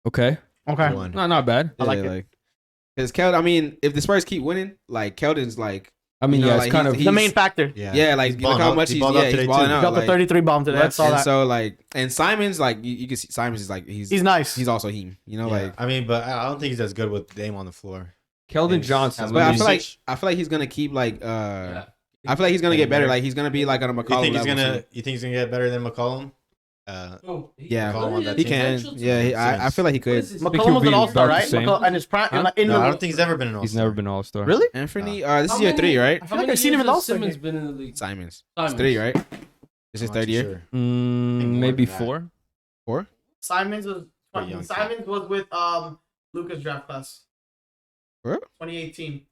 Speaker 1: Okay.
Speaker 2: Okay.
Speaker 3: One.
Speaker 1: Not bad.
Speaker 2: I like it.
Speaker 4: Because Keldon, I mean, if the Spurs keep winning, like Keldon's like,
Speaker 1: I mean,
Speaker 4: You know,
Speaker 1: yeah,
Speaker 4: like,
Speaker 1: it's kind
Speaker 4: he's-
Speaker 1: of.
Speaker 2: The main factor.
Speaker 4: yeah, like
Speaker 3: He's
Speaker 4: look
Speaker 3: balling
Speaker 4: how
Speaker 3: out.
Speaker 4: much
Speaker 3: He
Speaker 4: he's
Speaker 3: balled out
Speaker 4: he's
Speaker 3: today,
Speaker 4: balling
Speaker 3: too.
Speaker 4: out.
Speaker 2: Got the
Speaker 4: like,
Speaker 2: 33 bomb today. I saw
Speaker 4: and
Speaker 2: that.
Speaker 4: so like, and Simons like you can see Simons is like he's
Speaker 2: nice.
Speaker 4: he's also him. You know,
Speaker 3: Yeah.
Speaker 4: like.
Speaker 3: I mean, but I don't think he's as good with Dame on the floor.
Speaker 1: Keldon
Speaker 3: Has
Speaker 1: Johnson.
Speaker 4: But I
Speaker 3: He's
Speaker 4: feel like
Speaker 3: six.
Speaker 4: he's gonna keep like
Speaker 5: Yeah.
Speaker 4: I feel like he's gonna get better.
Speaker 3: better.
Speaker 4: Like he's gonna be like on a
Speaker 3: You
Speaker 4: McCollum
Speaker 3: think he's
Speaker 4: level.
Speaker 3: gonna? You think he's gonna get better than McCollum?
Speaker 5: Oh,
Speaker 4: Yeah.
Speaker 3: McCollum on that
Speaker 4: He
Speaker 3: team.
Speaker 4: can. Yeah, I feel like he could.
Speaker 2: McCollum was an
Speaker 1: QB
Speaker 2: all-star,
Speaker 1: about the
Speaker 2: right?
Speaker 1: same.
Speaker 2: And his prime.
Speaker 4: Huh?
Speaker 2: In
Speaker 3: No,
Speaker 2: the,
Speaker 3: I don't think he's ever been an all.
Speaker 1: He's never been All Star.
Speaker 2: Really?
Speaker 4: Anthony, this is year 3, right?
Speaker 2: I feel like I've seen him in the All-Star
Speaker 5: Simmons
Speaker 2: game.
Speaker 5: been in the league.
Speaker 4: Simons.
Speaker 5: Simons.
Speaker 4: It's 3, right? This is his third year.
Speaker 3: Sure.
Speaker 1: Mm,
Speaker 3: more
Speaker 1: maybe
Speaker 3: than that.
Speaker 1: 4.
Speaker 4: 4?
Speaker 2: Simons was
Speaker 3: Pretty young
Speaker 2: Simons was with Lucas draft class.
Speaker 4: For real?
Speaker 2: 2018.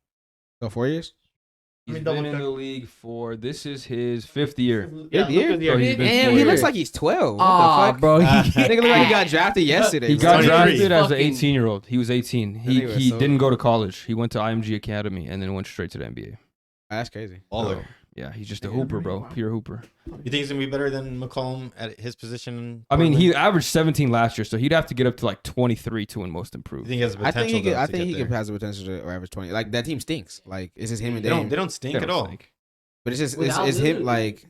Speaker 4: So 4 years.
Speaker 1: He's
Speaker 2: me
Speaker 1: been
Speaker 2: double
Speaker 1: in
Speaker 2: check.
Speaker 1: the league for. This is his 5th year.
Speaker 2: Yeah,
Speaker 4: Good year.
Speaker 2: Lucas'
Speaker 1: So he's been
Speaker 4: Damn,
Speaker 1: 4
Speaker 4: he looks
Speaker 1: years.
Speaker 4: like he's 12. What
Speaker 5: Ah,
Speaker 4: the fuck?
Speaker 5: bro.
Speaker 4: Nigga look like he got drafted yesterday.
Speaker 1: He
Speaker 4: bro.
Speaker 1: got
Speaker 3: 23.
Speaker 1: drafted as an
Speaker 5: Fucking-
Speaker 1: 18-year-old. He was 18. He
Speaker 4: Anyway,
Speaker 1: he
Speaker 4: so-
Speaker 1: didn't go to college. He went to IMG Academy and then went straight to the NBA.
Speaker 4: That's crazy.
Speaker 3: Baller.
Speaker 1: So, yeah, he's just a
Speaker 2: Yeah,
Speaker 1: hooper, bro.
Speaker 2: wow.
Speaker 1: Pure hooper.
Speaker 3: You think he's gonna be better than McCollum at his position? in
Speaker 1: I mean, he
Speaker 3: Portland?
Speaker 1: averaged 17 last year, so he'd have to get up to like 23 to win most
Speaker 3: You
Speaker 1: improved.
Speaker 3: think he has the
Speaker 4: I
Speaker 3: potential?
Speaker 4: think he could.
Speaker 3: though,
Speaker 4: I
Speaker 3: to
Speaker 4: think
Speaker 3: get
Speaker 4: he
Speaker 3: there?
Speaker 4: could has the potential to average 20. Like that team stinks. Like it's just him and
Speaker 3: They
Speaker 4: Dame.
Speaker 3: don't stink
Speaker 1: They
Speaker 3: at
Speaker 1: don't
Speaker 3: all.
Speaker 1: stink.
Speaker 4: But it's just
Speaker 2: Without
Speaker 4: it's him.
Speaker 2: Lillard.
Speaker 4: Like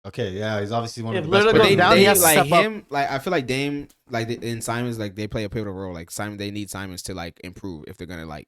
Speaker 3: Okay, yeah, he's obviously one
Speaker 2: If
Speaker 3: of the best.
Speaker 2: Lillard
Speaker 4: but
Speaker 2: goes
Speaker 3: players.
Speaker 2: down, he has to
Speaker 4: like
Speaker 2: step up.
Speaker 4: him. Like I feel like Dame. Like in Simons, like they play a pivotal role. Like Simon, they need Simons to like improve if they're gonna like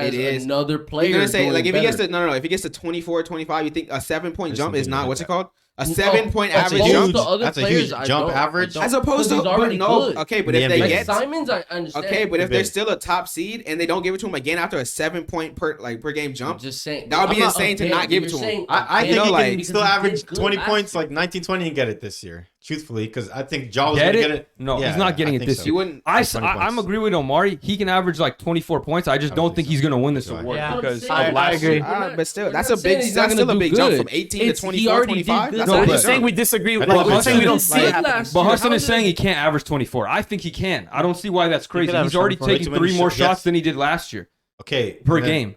Speaker 5: as
Speaker 4: It is.
Speaker 5: another player.
Speaker 4: You're gonna say
Speaker 5: doing
Speaker 4: like if he gets
Speaker 5: better.
Speaker 4: to if he gets to 24, 25, you think a 7-point
Speaker 3: There's
Speaker 4: jump is
Speaker 3: something
Speaker 4: not
Speaker 3: like
Speaker 4: what's it
Speaker 3: that.
Speaker 4: called? A
Speaker 5: No,
Speaker 4: 7-point
Speaker 3: that's a
Speaker 4: average
Speaker 3: huge-
Speaker 4: jump.
Speaker 5: To other
Speaker 3: that's a
Speaker 5: players,
Speaker 3: huge
Speaker 5: I
Speaker 3: jump
Speaker 5: don't-
Speaker 3: average.
Speaker 5: I don't.
Speaker 4: As opposed to,
Speaker 5: He's already
Speaker 4: but no,
Speaker 5: good.
Speaker 4: okay, but
Speaker 3: In
Speaker 4: if
Speaker 3: the
Speaker 4: they
Speaker 3: NBA.
Speaker 5: Like
Speaker 4: get
Speaker 5: Simons, I understand.
Speaker 4: okay, but if
Speaker 3: Big.
Speaker 4: they're still a top seed and they don't give it to him again after a 7-point per game
Speaker 5: I'm
Speaker 4: jump,
Speaker 5: just saying
Speaker 4: that would be
Speaker 5: I'm not
Speaker 4: insane to
Speaker 5: okay,
Speaker 4: not give it
Speaker 5: you're
Speaker 4: to him.
Speaker 5: saying
Speaker 3: I
Speaker 4: You
Speaker 3: think
Speaker 4: know,
Speaker 3: he
Speaker 4: like-
Speaker 3: can
Speaker 5: because
Speaker 3: still
Speaker 5: he did
Speaker 3: average
Speaker 5: good
Speaker 3: 20
Speaker 5: last
Speaker 3: points,
Speaker 5: year.
Speaker 3: like 19-20 and get it this year. Truthfully, because I think Ja was
Speaker 1: Get
Speaker 3: going to
Speaker 1: it?
Speaker 3: get it.
Speaker 1: No,
Speaker 3: Yeah,
Speaker 1: he's not getting
Speaker 3: I
Speaker 1: it
Speaker 3: think
Speaker 1: this
Speaker 3: so.
Speaker 1: year.
Speaker 4: you wouldn't.
Speaker 1: I'm
Speaker 3: 20 points.
Speaker 1: agreeing with Omari. He can average like 24 points. I just
Speaker 3: I
Speaker 1: don't
Speaker 3: don't
Speaker 1: think
Speaker 3: think
Speaker 1: he's
Speaker 3: so.
Speaker 1: going to win this
Speaker 3: That's
Speaker 1: award
Speaker 5: what I'm
Speaker 1: because
Speaker 5: saying.
Speaker 1: of last
Speaker 2: agree.
Speaker 1: year.
Speaker 4: But still,
Speaker 5: We're
Speaker 4: that's
Speaker 5: not
Speaker 4: a
Speaker 5: saying
Speaker 4: big.
Speaker 5: he's not
Speaker 4: That's
Speaker 5: gonna
Speaker 4: still a
Speaker 5: do
Speaker 4: big jump
Speaker 5: good.
Speaker 4: from 18
Speaker 5: It's-
Speaker 4: to
Speaker 5: he
Speaker 4: 24,
Speaker 5: already did
Speaker 4: 25.
Speaker 5: good
Speaker 4: That's
Speaker 1: No,
Speaker 4: a
Speaker 2: I'm
Speaker 4: big
Speaker 1: but-
Speaker 2: just saying
Speaker 4: jump.
Speaker 2: we disagree.
Speaker 3: I
Speaker 2: Like,
Speaker 3: know,
Speaker 2: I'm
Speaker 3: but
Speaker 2: saying we don't
Speaker 5: He
Speaker 2: see
Speaker 5: did
Speaker 2: it happen.
Speaker 5: last
Speaker 1: But
Speaker 5: year.
Speaker 1: Hassan
Speaker 5: How
Speaker 1: is
Speaker 5: did
Speaker 1: saying
Speaker 5: it-
Speaker 1: he can't average 24. I think he can. I don't see why that's crazy.
Speaker 2: could average
Speaker 1: He's already
Speaker 2: 24.
Speaker 1: taking
Speaker 3: Way too
Speaker 1: 3
Speaker 3: many
Speaker 1: more
Speaker 3: shots.
Speaker 1: shots
Speaker 3: Yes.
Speaker 1: than he did last year
Speaker 3: Okay.
Speaker 1: per
Speaker 3: and then
Speaker 1: game.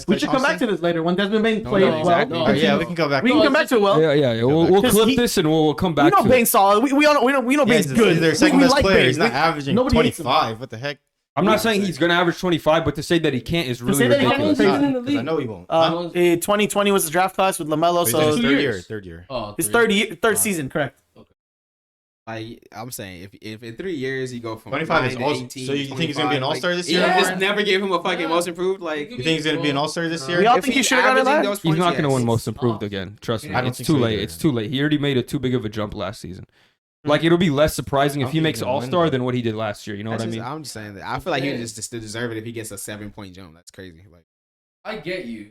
Speaker 3: as
Speaker 2: We
Speaker 3: Klay
Speaker 2: should come back to
Speaker 3: Thompson?
Speaker 2: this later when Desmond Bain played
Speaker 4: no,
Speaker 2: well.
Speaker 4: exactly.
Speaker 3: Oh, yeah, we can go back.
Speaker 2: We can come back to it well.
Speaker 1: Yeah. We'll
Speaker 2: Because
Speaker 1: clip
Speaker 2: he-
Speaker 1: this and we'll come back
Speaker 2: We know
Speaker 1: to
Speaker 2: Bain's solid. We know Bain's
Speaker 3: he's
Speaker 2: good.
Speaker 3: their second
Speaker 2: We
Speaker 3: best
Speaker 2: like
Speaker 3: player.
Speaker 2: Bain.
Speaker 3: He's not averaging
Speaker 2: Nobody hates him.
Speaker 3: 25. What the heck?
Speaker 1: I'm not saying he's gonna average 25, but to say that he can't is really
Speaker 2: say that he can't
Speaker 1: ridiculous.
Speaker 2: is
Speaker 5: He's in the
Speaker 3: 'Cause I
Speaker 5: league.
Speaker 3: know he won't.
Speaker 2: 2020 was his draft class with LaMelo,
Speaker 3: He's
Speaker 2: so
Speaker 3: in his
Speaker 5: 2 years.
Speaker 3: third year.
Speaker 5: Oh,
Speaker 2: his
Speaker 5: three.
Speaker 2: third season, correct?
Speaker 4: Like I'm saying, if in 3 years you go from
Speaker 3: 25 is
Speaker 4: 9 to
Speaker 3: all.
Speaker 4: 18,
Speaker 3: So you think he's gonna be an
Speaker 4: 25,
Speaker 3: all-star this
Speaker 4: you
Speaker 3: year?
Speaker 4: just never give him a fucking most improved. Like
Speaker 3: You think he's gonna be an all-star this year?
Speaker 2: We all
Speaker 4: if
Speaker 2: think he
Speaker 4: he's
Speaker 2: should have gotten
Speaker 4: averaging
Speaker 2: that.
Speaker 4: those
Speaker 1: He's
Speaker 4: points,
Speaker 1: not gonna
Speaker 4: yes.
Speaker 1: win most improved again. Trust me.
Speaker 3: I don't
Speaker 1: It's
Speaker 3: think
Speaker 1: too
Speaker 3: so
Speaker 1: late.
Speaker 3: either.
Speaker 1: It's too late. He already made too big of a jump last season. Like it'll be less surprising
Speaker 3: I
Speaker 1: if
Speaker 3: don't
Speaker 1: he
Speaker 3: think
Speaker 1: makes
Speaker 3: he's gonna win,
Speaker 1: all-star
Speaker 3: though.
Speaker 1: than what he did last year. You know what I mean?
Speaker 4: I'm just saying that I feel like he would just deserve it if he gets a 7-point jump. That's crazy. Like
Speaker 5: I get you,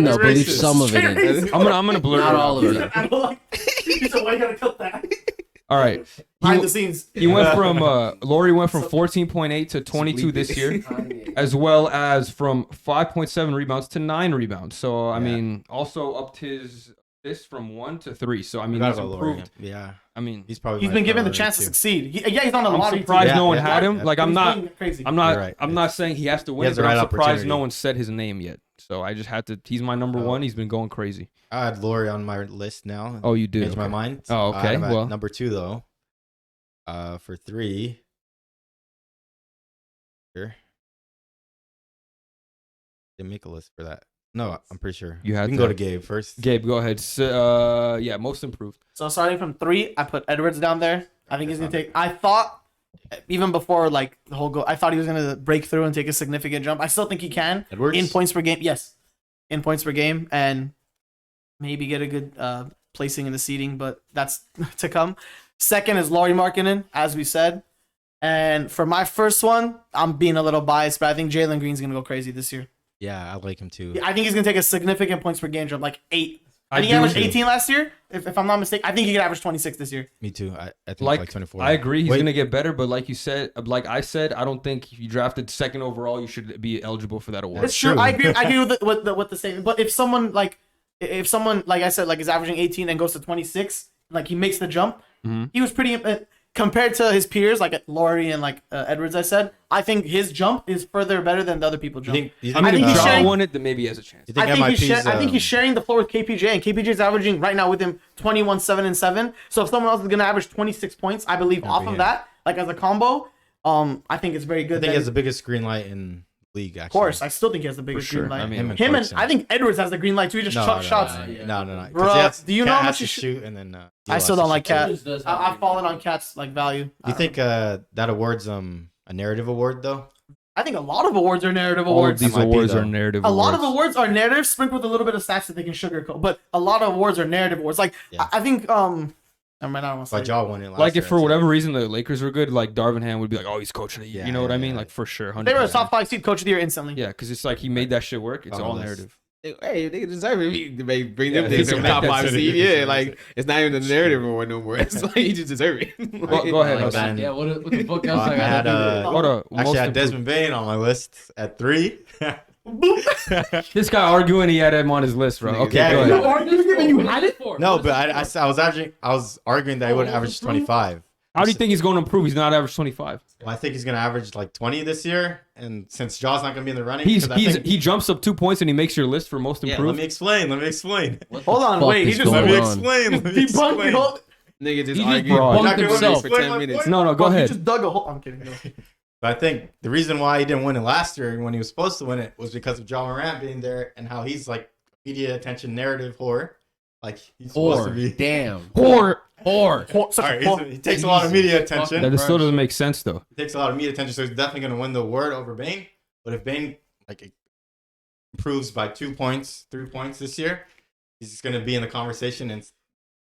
Speaker 6: in though, but leave
Speaker 2: racist.
Speaker 6: some of it in.
Speaker 1: I'm gonna blur it
Speaker 6: Not
Speaker 1: out.
Speaker 6: all of it.
Speaker 2: I don't like. He said, "Why you gotta cut that?"
Speaker 1: All right.
Speaker 2: Behind the scenes.
Speaker 1: He went from Laurie went from 14.8 to 22 this year, as well as from 5.7 rebounds to 9 rebounds. So I mean, also upped his assists from 1 to 3. So I mean,
Speaker 3: Forgot
Speaker 1: he's
Speaker 3: about Laurie.
Speaker 1: improved.
Speaker 3: Yeah,
Speaker 1: I mean,
Speaker 3: he's probably.
Speaker 2: He's
Speaker 3: my
Speaker 2: been given the
Speaker 3: front
Speaker 2: chance to
Speaker 3: runner, too.
Speaker 2: succeed. He's on a
Speaker 1: I'm
Speaker 2: lot of
Speaker 1: surprised
Speaker 3: Yeah,
Speaker 1: no one
Speaker 3: yeah,
Speaker 1: had him.
Speaker 3: yeah.
Speaker 1: Like I'm
Speaker 2: He's
Speaker 1: not.
Speaker 2: playing crazy.
Speaker 1: I'm not.
Speaker 3: You're right.
Speaker 1: I'm not saying he has to
Speaker 3: He
Speaker 1: win,
Speaker 3: has the
Speaker 1: but I'm
Speaker 3: right
Speaker 1: surprised
Speaker 3: opportunity.
Speaker 1: no one said his name yet. So I just had to. He's my number
Speaker 3: Oh.
Speaker 1: one. He's been going crazy.
Speaker 3: I had Laurie on my list now.
Speaker 1: Oh, you did.
Speaker 3: Changed my
Speaker 1: Okay.
Speaker 3: mind.
Speaker 1: Oh,
Speaker 3: I
Speaker 1: okay.
Speaker 3: had him at
Speaker 1: Well,
Speaker 3: number 2 though. For 3. Here. Didn't make a list for that. No, I'm pretty sure.
Speaker 1: You had
Speaker 3: We can
Speaker 1: to.
Speaker 3: go to Gabe first.
Speaker 1: Gabe, go ahead. Yeah, most improved.
Speaker 2: So starting from 3, I put Edwards down there. I think he's gonna
Speaker 3: That's
Speaker 2: take. I thought even before like the whole goal, I thought he was gonna break through and take a significant jump. I still think he can
Speaker 3: Edwards.
Speaker 2: in points per game. Yes, in points per game, and maybe get a good placing in the seeding, but that's to come. Second is Lauri Markkinen, as we said. And for my first one, I'm being a little biased, but I think Jalen Green's gonna go crazy this year.
Speaker 3: Yeah, I like him too.
Speaker 2: I think he's gonna take a significant points per game jump, like 8. I think he
Speaker 1: do
Speaker 2: averaged
Speaker 1: too.
Speaker 2: 18 last year, if I'm not mistaken. I think he could average 26 this year.
Speaker 3: Me too. I think
Speaker 1: Like,
Speaker 3: like 24.
Speaker 1: I agree. He's
Speaker 3: Wait.
Speaker 1: gonna get better, but like you said, like I said, I don't think if you drafted second overall, you should be eligible for that award.
Speaker 2: It's true.
Speaker 3: true.
Speaker 2: I agree with the statement. But if someone like I said, like is averaging 18 and goes to 26, like he makes the jump, he was pretty compared to his peers like Laurie and like Edwards. I said I think his jump is further better than the other people jump.
Speaker 3: You
Speaker 1: I mean,
Speaker 2: think
Speaker 1: if
Speaker 2: he's
Speaker 1: Ja
Speaker 2: sharing-
Speaker 1: won it, then maybe he has a chance.
Speaker 3: you think
Speaker 2: I think
Speaker 3: MIP's,
Speaker 2: I think he's sharing the floor with KPJ, and KPJ's averaging right now with him 21, 7, and 7. So if someone else is gonna average 26 points, I believe off of
Speaker 3: him.
Speaker 2: that, like as a combo, I think it's very
Speaker 3: I
Speaker 2: good.
Speaker 3: think he
Speaker 2: Then-
Speaker 3: has the biggest green light in league. Actually,
Speaker 2: of course, I still think he has the biggest
Speaker 1: sure.
Speaker 2: green light.
Speaker 1: I mean,
Speaker 3: Him and
Speaker 2: him and
Speaker 3: Clarkson.
Speaker 2: I think Edwards has the green light too. He just chucks shots.
Speaker 3: No. 'Cause
Speaker 2: Bruh,
Speaker 3: he has-
Speaker 2: do you know
Speaker 3: Cat
Speaker 2: how
Speaker 3: has
Speaker 2: much
Speaker 3: to
Speaker 2: he
Speaker 3: shoot and then
Speaker 2: I still don't like Cat.
Speaker 6: Edwards does have
Speaker 2: I've
Speaker 6: green
Speaker 2: fallen
Speaker 6: light.
Speaker 2: on Cat's like value.
Speaker 3: You think that award's a narrative award though?
Speaker 2: I think a lot of awards are narrative
Speaker 1: All of
Speaker 2: awards.
Speaker 1: these
Speaker 3: MIP
Speaker 1: awards
Speaker 3: though.
Speaker 1: are narrative.
Speaker 2: A lot of
Speaker 1: awards.
Speaker 2: awards are narrative, sprinkled with a little bit of stats that they can sugarcoat. But a lot of awards are narrative awards. Like
Speaker 3: Yeah.
Speaker 2: I think I don't want to
Speaker 3: But
Speaker 2: say.
Speaker 3: Ja won it last
Speaker 1: Like
Speaker 3: year,
Speaker 1: if for
Speaker 3: I'd say.
Speaker 1: whatever reason the Lakers were good, like Darvin Ham would be like, oh, he's coach of the year.
Speaker 3: Yeah,
Speaker 1: You know what I
Speaker 3: yeah,
Speaker 1: mean?
Speaker 3: yeah.
Speaker 1: Like for sure, 100%.
Speaker 2: They were a top 5 seed coach of the year instantly.
Speaker 1: Yeah, because it's like he made that shit work. It's
Speaker 3: On
Speaker 1: all
Speaker 3: the list.
Speaker 1: narrative.
Speaker 4: Hey, they deserve it. They bring
Speaker 1: Yeah,
Speaker 4: them
Speaker 1: they
Speaker 4: things
Speaker 1: can
Speaker 4: from
Speaker 1: make
Speaker 4: top
Speaker 1: that
Speaker 4: 5
Speaker 3: decision.
Speaker 4: seed. Yeah, like it's not even the narrative award no more. It's like you just deserve it.
Speaker 1: Go ahead,
Speaker 3: Like
Speaker 1: Hassan.
Speaker 3: that.
Speaker 6: Yeah, what the fuck else
Speaker 3: I
Speaker 6: I
Speaker 3: had
Speaker 6: gotta do?
Speaker 1: Hold on.
Speaker 3: actually
Speaker 1: most
Speaker 3: I had
Speaker 1: improved.
Speaker 3: Desmond Bain on my list at 3.
Speaker 1: This guy arguing he had him on his list, bro. Okay,
Speaker 3: Yeah,
Speaker 1: go
Speaker 3: yeah.
Speaker 1: ahead.
Speaker 2: arguing him and you had it?
Speaker 3: No, but I was arguing that he would average 25.
Speaker 1: How do you think he's going to improve? He's not average 25.
Speaker 3: Well, I think he's gonna average like 20 this year, and since Jaw's not gonna be in the running,
Speaker 1: He's
Speaker 3: 'cause I think-
Speaker 1: he jumps up 2 points and he makes your list for most
Speaker 3: yeah.
Speaker 1: improved.
Speaker 3: Let me explain.
Speaker 2: Hold on,
Speaker 6: fuck
Speaker 2: wait. He
Speaker 6: is
Speaker 2: just
Speaker 6: going
Speaker 3: Let me
Speaker 6: on?
Speaker 3: explain. Let me
Speaker 2: debunked
Speaker 3: explain.
Speaker 2: it. Hold-
Speaker 4: Nigga just
Speaker 6: He just
Speaker 4: arguing
Speaker 1: brought
Speaker 3: You're not
Speaker 6: bumped
Speaker 3: gonna let me
Speaker 6: himself.
Speaker 4: for
Speaker 3: explain
Speaker 4: 10
Speaker 3: my
Speaker 4: minutes.
Speaker 3: point?
Speaker 1: No, go
Speaker 2: He
Speaker 1: ahead.
Speaker 2: just dug a hole. I'm kidding. Go.
Speaker 3: But I think the reason why he didn't win it last year when he was supposed to win it was because of John Morant being there and how he's like media attention narrative whore. Like he's supposed to be.
Speaker 6: Damn.
Speaker 2: Whore.
Speaker 6: Whore.
Speaker 2: Such
Speaker 3: All
Speaker 2: a
Speaker 3: right,
Speaker 2: whore.
Speaker 3: he takes a lot of media attention.
Speaker 1: That still doesn't make sense though.
Speaker 3: He takes a lot of media attention, so he's definitely going to win the award over Bane. But if Bane like improves by 2 points, 3 points this year, he's just going to be in the conversation and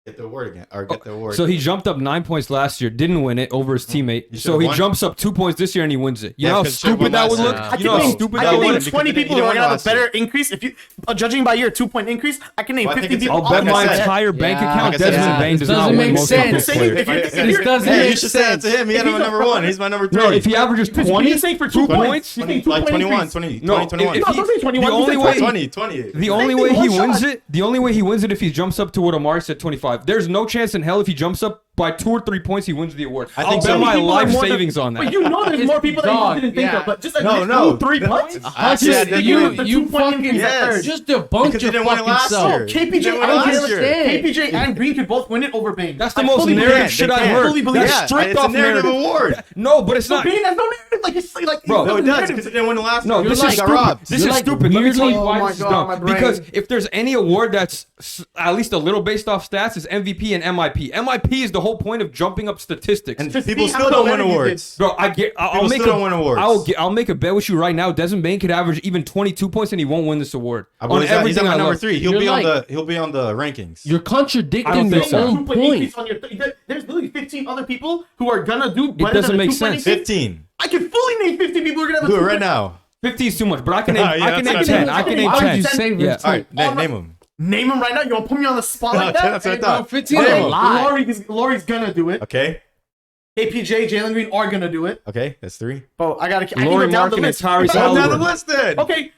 Speaker 3: get the award again or get the award.
Speaker 1: So he jumped up 9 points last year, didn't win it over his teammate.
Speaker 3: He
Speaker 1: So
Speaker 3: should've
Speaker 1: he
Speaker 3: won.
Speaker 1: jumps up 2 points this year and he wins it. You
Speaker 3: Yeah,
Speaker 1: know how
Speaker 3: 'cause he should've
Speaker 1: stupid
Speaker 3: won
Speaker 1: that would
Speaker 3: last
Speaker 1: look?
Speaker 3: year.
Speaker 2: I
Speaker 1: You
Speaker 2: can
Speaker 1: know how
Speaker 2: name,
Speaker 1: stupid
Speaker 2: I
Speaker 1: that
Speaker 2: can
Speaker 1: would
Speaker 2: name
Speaker 1: look?
Speaker 2: 20
Speaker 3: He
Speaker 2: people
Speaker 3: didn't
Speaker 2: who are
Speaker 3: win
Speaker 2: gonna have a
Speaker 3: last year.
Speaker 2: better increase. If you judging by your 2-point increase, I can name
Speaker 3: Well, I
Speaker 2: 50
Speaker 3: think it's-
Speaker 2: people.
Speaker 1: I'll bet
Speaker 3: Like I
Speaker 1: my
Speaker 3: said-
Speaker 1: entire bank
Speaker 6: Yeah.
Speaker 1: account
Speaker 3: Like I said,
Speaker 1: Desmond
Speaker 3: yeah.
Speaker 1: Bain does
Speaker 6: Doesn't
Speaker 1: not win
Speaker 6: make
Speaker 1: most
Speaker 6: sense.
Speaker 1: improved player.
Speaker 6: This doesn't
Speaker 3: Hey, you
Speaker 6: make
Speaker 3: should say that
Speaker 6: sense.
Speaker 3: to him. He had him at number 1. He's my number 3.
Speaker 1: No, if he averages 20,
Speaker 2: He's saying for
Speaker 1: 2
Speaker 2: 2 points.
Speaker 1: points,
Speaker 2: You think 2
Speaker 3: like
Speaker 2: point
Speaker 3: 21,
Speaker 2: increase?
Speaker 3: 20,
Speaker 1: No,
Speaker 3: 20, 21.
Speaker 2: No, don't say 21.
Speaker 1: the
Speaker 2: You
Speaker 1: only
Speaker 2: said
Speaker 1: way
Speaker 3: 20, 20.
Speaker 1: the only
Speaker 2: Make
Speaker 1: way
Speaker 2: me
Speaker 1: he
Speaker 2: one
Speaker 1: wins
Speaker 2: shot.
Speaker 1: it, the only way he wins it if he jumps up to what Omari said 25. There's no chance in hell if he jumps up by 2 or 3 points he wins the award.
Speaker 3: I
Speaker 1: I'll
Speaker 3: think
Speaker 1: bet
Speaker 3: so.
Speaker 1: my
Speaker 2: People are
Speaker 1: life
Speaker 2: more than-
Speaker 1: savings on
Speaker 2: But
Speaker 1: that.
Speaker 2: you know there's more people that
Speaker 6: Dog,
Speaker 2: you didn't think
Speaker 6: yeah.
Speaker 2: of. But just
Speaker 3: No,
Speaker 2: like
Speaker 3: no.
Speaker 2: 3 points.
Speaker 3: Actually, I
Speaker 6: Just
Speaker 3: did
Speaker 6: you,
Speaker 3: win.
Speaker 2: the
Speaker 6: you
Speaker 2: 2-point
Speaker 6: fucking
Speaker 2: increase at third.
Speaker 6: just debunk
Speaker 3: Because he
Speaker 6: your
Speaker 3: didn't win it
Speaker 6: fucking
Speaker 3: last
Speaker 6: self.
Speaker 3: year.
Speaker 2: KPJ,
Speaker 3: He didn't win
Speaker 2: I
Speaker 3: it
Speaker 2: don't
Speaker 3: last year.
Speaker 2: KPJ and Green could both win it over Bane.
Speaker 1: That's the
Speaker 2: I
Speaker 1: most
Speaker 2: fully believe
Speaker 1: narrative
Speaker 2: that.
Speaker 1: shit
Speaker 3: They
Speaker 1: I've
Speaker 3: can't.
Speaker 1: heard.
Speaker 2: Fully believe
Speaker 1: That's
Speaker 2: that.
Speaker 1: stripped
Speaker 3: it's
Speaker 1: off
Speaker 3: a narrative
Speaker 1: narrative.
Speaker 3: award.
Speaker 1: No, but it's
Speaker 2: So
Speaker 1: not.
Speaker 2: Bane has no narrative. Like it's like
Speaker 1: Bro,
Speaker 3: No, it does
Speaker 2: narrative.
Speaker 3: because he didn't win the last
Speaker 1: No,
Speaker 3: year.
Speaker 1: this
Speaker 3: He
Speaker 1: is
Speaker 3: got
Speaker 1: stupid.
Speaker 3: robbed.
Speaker 1: This
Speaker 6: You're
Speaker 1: is
Speaker 6: like
Speaker 1: stupid. Let me tell you
Speaker 2: weirdly-
Speaker 1: why
Speaker 2: Oh my
Speaker 1: this is
Speaker 2: God, my
Speaker 1: dumb.
Speaker 2: brain.
Speaker 1: Because if there's any award that's at least a little based off stats, it's MVP and MIP. MIP is the whole point of jumping up statistics.
Speaker 3: And
Speaker 2: Just
Speaker 3: people
Speaker 2: see how
Speaker 3: still don't
Speaker 2: much
Speaker 3: win
Speaker 2: better you
Speaker 3: awards.
Speaker 1: Bro, I'll
Speaker 3: People
Speaker 1: make
Speaker 3: still don't win awards.
Speaker 1: I'll make a bet with you right now. Desmond Bain could average even 22 points and he won't win this award.
Speaker 3: I
Speaker 1: On
Speaker 3: believe that. He's at
Speaker 1: everything
Speaker 3: my
Speaker 1: I
Speaker 3: number
Speaker 1: love.
Speaker 3: 3.
Speaker 6: You're like-
Speaker 3: He'll be on the rankings.
Speaker 6: You're
Speaker 1: I
Speaker 6: contradicting
Speaker 1: don't
Speaker 6: your
Speaker 1: think so.
Speaker 6: own point.
Speaker 2: There's literally 15 other people who are gonna do better
Speaker 1: doesn't
Speaker 2: than a
Speaker 1: make
Speaker 2: 2-point
Speaker 1: sense.
Speaker 2: increase.
Speaker 3: 15.
Speaker 2: I can fully name 15 people who are gonna have a
Speaker 3: Do it
Speaker 2: 2-point
Speaker 3: right now.
Speaker 1: 50 is too much, but I can name,
Speaker 3: Yeah,
Speaker 1: I can
Speaker 3: that's
Speaker 1: name
Speaker 3: what
Speaker 1: 10.
Speaker 3: I
Speaker 1: I can
Speaker 2: mean.
Speaker 1: name
Speaker 2: Why would
Speaker 1: 10.
Speaker 2: you
Speaker 6: say
Speaker 1: Yeah.
Speaker 6: 15?
Speaker 3: All right, name them.
Speaker 2: Name them right now. You want to put me on the spot like that?
Speaker 3: That's what I thought.
Speaker 6: 15 is a
Speaker 3: Name 'em.
Speaker 6: lot.
Speaker 2: Laurie's gonna do it.
Speaker 3: Okay.
Speaker 2: KPJ, Jalen Green are gonna do it.
Speaker 3: Okay, that's 3.
Speaker 2: But I gotta. I can
Speaker 1: Lauri
Speaker 2: go down the
Speaker 1: Markkinen,
Speaker 2: list.
Speaker 1: Tyrese
Speaker 2: Go down
Speaker 3: Down
Speaker 1: Halliburton.
Speaker 3: the list then.
Speaker 2: Okay,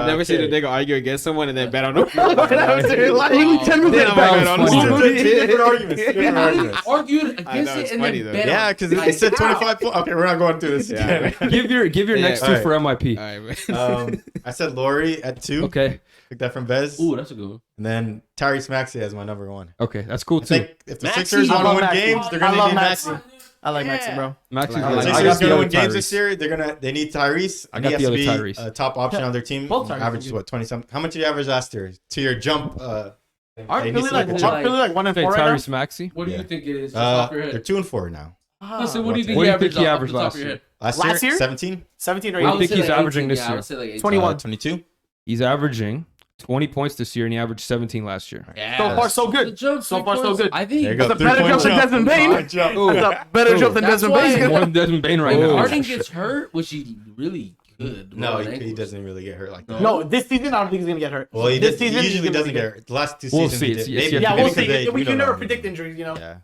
Speaker 4: I've never seen a
Speaker 3: okay.
Speaker 4: nigga argue against someone and then bet on them.
Speaker 2: Literally 10
Speaker 4: Then
Speaker 2: minutes
Speaker 4: I'm like,
Speaker 2: back.
Speaker 4: bet on
Speaker 1: That was
Speaker 4: them.
Speaker 1: funny.
Speaker 3: Different arguments. Different arguments.
Speaker 6: Argued
Speaker 4: I know,
Speaker 6: against
Speaker 4: it's
Speaker 6: it and
Speaker 4: funny,
Speaker 6: then
Speaker 4: though.
Speaker 6: bet
Speaker 3: Yeah,
Speaker 6: on
Speaker 3: because
Speaker 6: it.
Speaker 3: it said 25 points. Okay, we're not going through this
Speaker 4: Yeah.
Speaker 3: again.
Speaker 1: Give your
Speaker 4: Yeah.
Speaker 1: next two
Speaker 3: Alright.
Speaker 1: for MIP.
Speaker 4: All right, man.
Speaker 3: I said Lori at 2.
Speaker 1: Okay.
Speaker 3: Took that from Bez.
Speaker 6: Ooh, that's a good one.
Speaker 3: And then Tyrese Maxey as my number 1.
Speaker 1: Okay, that's cool
Speaker 3: I
Speaker 1: too.
Speaker 3: think if the
Speaker 2: Maxey?
Speaker 3: Sixers
Speaker 2: I
Speaker 3: want to
Speaker 2: love
Speaker 3: win
Speaker 2: Maxey.
Speaker 3: games, they're
Speaker 2: I
Speaker 3: going to
Speaker 2: love
Speaker 3: need
Speaker 2: Maxey.
Speaker 3: Maxey.
Speaker 2: I like Maxey, bro.
Speaker 1: Maxey's
Speaker 4: I
Speaker 3: The
Speaker 4: like
Speaker 1: good.
Speaker 4: Maxey.
Speaker 1: I got
Speaker 3: Sixers
Speaker 1: the
Speaker 3: going to
Speaker 1: other
Speaker 3: win games this
Speaker 1: Tyrese.
Speaker 3: year. They need Tyrese.
Speaker 1: I
Speaker 3: And
Speaker 1: got
Speaker 3: he has
Speaker 1: the
Speaker 3: to
Speaker 1: other
Speaker 3: be
Speaker 1: Tyrese.
Speaker 3: a top option on their team.
Speaker 2: Both Tyrese
Speaker 3: Averages
Speaker 2: are
Speaker 3: what 20 something. How much did you average last year? To your jump.
Speaker 2: Aren't
Speaker 3: he
Speaker 2: Philly
Speaker 3: needs to
Speaker 2: like,
Speaker 3: look at
Speaker 2: aren't Philly like 1 and
Speaker 1: Okay,
Speaker 2: 4 right now?
Speaker 1: Tyrese Maxey.
Speaker 6: What do you think it is? Just off your
Speaker 3: they're
Speaker 6: head.
Speaker 3: 2-4 now.
Speaker 6: Listen, what do you think
Speaker 1: What
Speaker 6: he
Speaker 1: do you think
Speaker 6: averaged
Speaker 1: he
Speaker 6: off
Speaker 1: averaged
Speaker 6: the top
Speaker 1: last
Speaker 6: of your
Speaker 1: year?
Speaker 6: head?
Speaker 2: Last year?
Speaker 3: 17?
Speaker 2: 17 or
Speaker 1: What do you
Speaker 2: 18.
Speaker 1: think he's
Speaker 6: like
Speaker 1: averaging
Speaker 6: 18,
Speaker 1: this
Speaker 6: yeah, I
Speaker 1: year?
Speaker 6: would say like 18.
Speaker 2: 21.
Speaker 3: 22?
Speaker 1: He's averaging 20 points this year, and he averaged 17 last year.
Speaker 6: Yeah,
Speaker 2: So far, so good.
Speaker 6: the jump,
Speaker 2: So
Speaker 6: 3
Speaker 2: far, so
Speaker 6: points.
Speaker 2: good.
Speaker 6: I think
Speaker 3: There you go.
Speaker 2: That's a better
Speaker 3: 3-point
Speaker 2: jump than Desmond Bain.
Speaker 3: Good job.
Speaker 2: That's a better jump than
Speaker 6: That's
Speaker 2: Desmond
Speaker 6: why-
Speaker 2: Bain.
Speaker 1: More than Desmond Bain right now.
Speaker 6: Harden gets hurt, which he really could.
Speaker 3: No,
Speaker 6: Roll an
Speaker 3: he
Speaker 6: ankle.
Speaker 3: doesn't really get hurt like that.
Speaker 2: No, this season, I don't think he's going to get hurt.
Speaker 3: Well, he
Speaker 2: this season, he's
Speaker 3: usually
Speaker 2: gonna
Speaker 3: doesn't
Speaker 2: really
Speaker 3: get hurt. The last 2
Speaker 1: We'll
Speaker 3: seasons
Speaker 1: see.
Speaker 3: he
Speaker 1: It's-
Speaker 3: did.
Speaker 1: it's
Speaker 3: Maybe-
Speaker 1: yet
Speaker 2: Yeah,
Speaker 1: to
Speaker 2: we'll
Speaker 3: maybe
Speaker 2: see.
Speaker 3: because
Speaker 2: We
Speaker 3: don't
Speaker 2: can never
Speaker 3: know.
Speaker 2: predict injuries, you know.
Speaker 3: Yeah.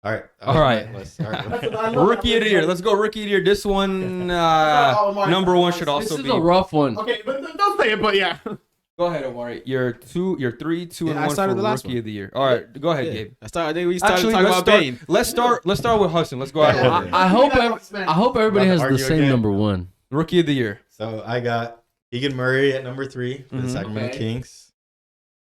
Speaker 3: All right.
Speaker 1: All right.
Speaker 3: All right.
Speaker 1: Rookie of the year. Let's go rookie of the year. This one, number one should
Speaker 6: This
Speaker 1: also
Speaker 6: is
Speaker 1: be.
Speaker 6: a rough one.
Speaker 2: Okay, but don't say it, but yeah.
Speaker 1: Go ahead, Omari. You're 3, 2,
Speaker 4: Yeah,
Speaker 1: and
Speaker 4: I
Speaker 1: 1 for
Speaker 4: started the last
Speaker 1: rookie
Speaker 4: one.
Speaker 1: of the year. All right, go ahead, Gabe.
Speaker 4: I think we started
Speaker 1: Actually,
Speaker 4: talking about Bane.
Speaker 1: let's start with Hassan. Let's go out.
Speaker 3: Yeah.
Speaker 1: order.
Speaker 6: I hope everybody
Speaker 3: About
Speaker 6: has
Speaker 3: to
Speaker 6: the
Speaker 3: argue
Speaker 6: same
Speaker 3: again?
Speaker 6: number one.
Speaker 1: Rookie of the year.
Speaker 3: So I got Keegan Murray at number 3 for the
Speaker 1: Mhm.
Speaker 3: Sacramento
Speaker 6: Okay.
Speaker 3: Kings.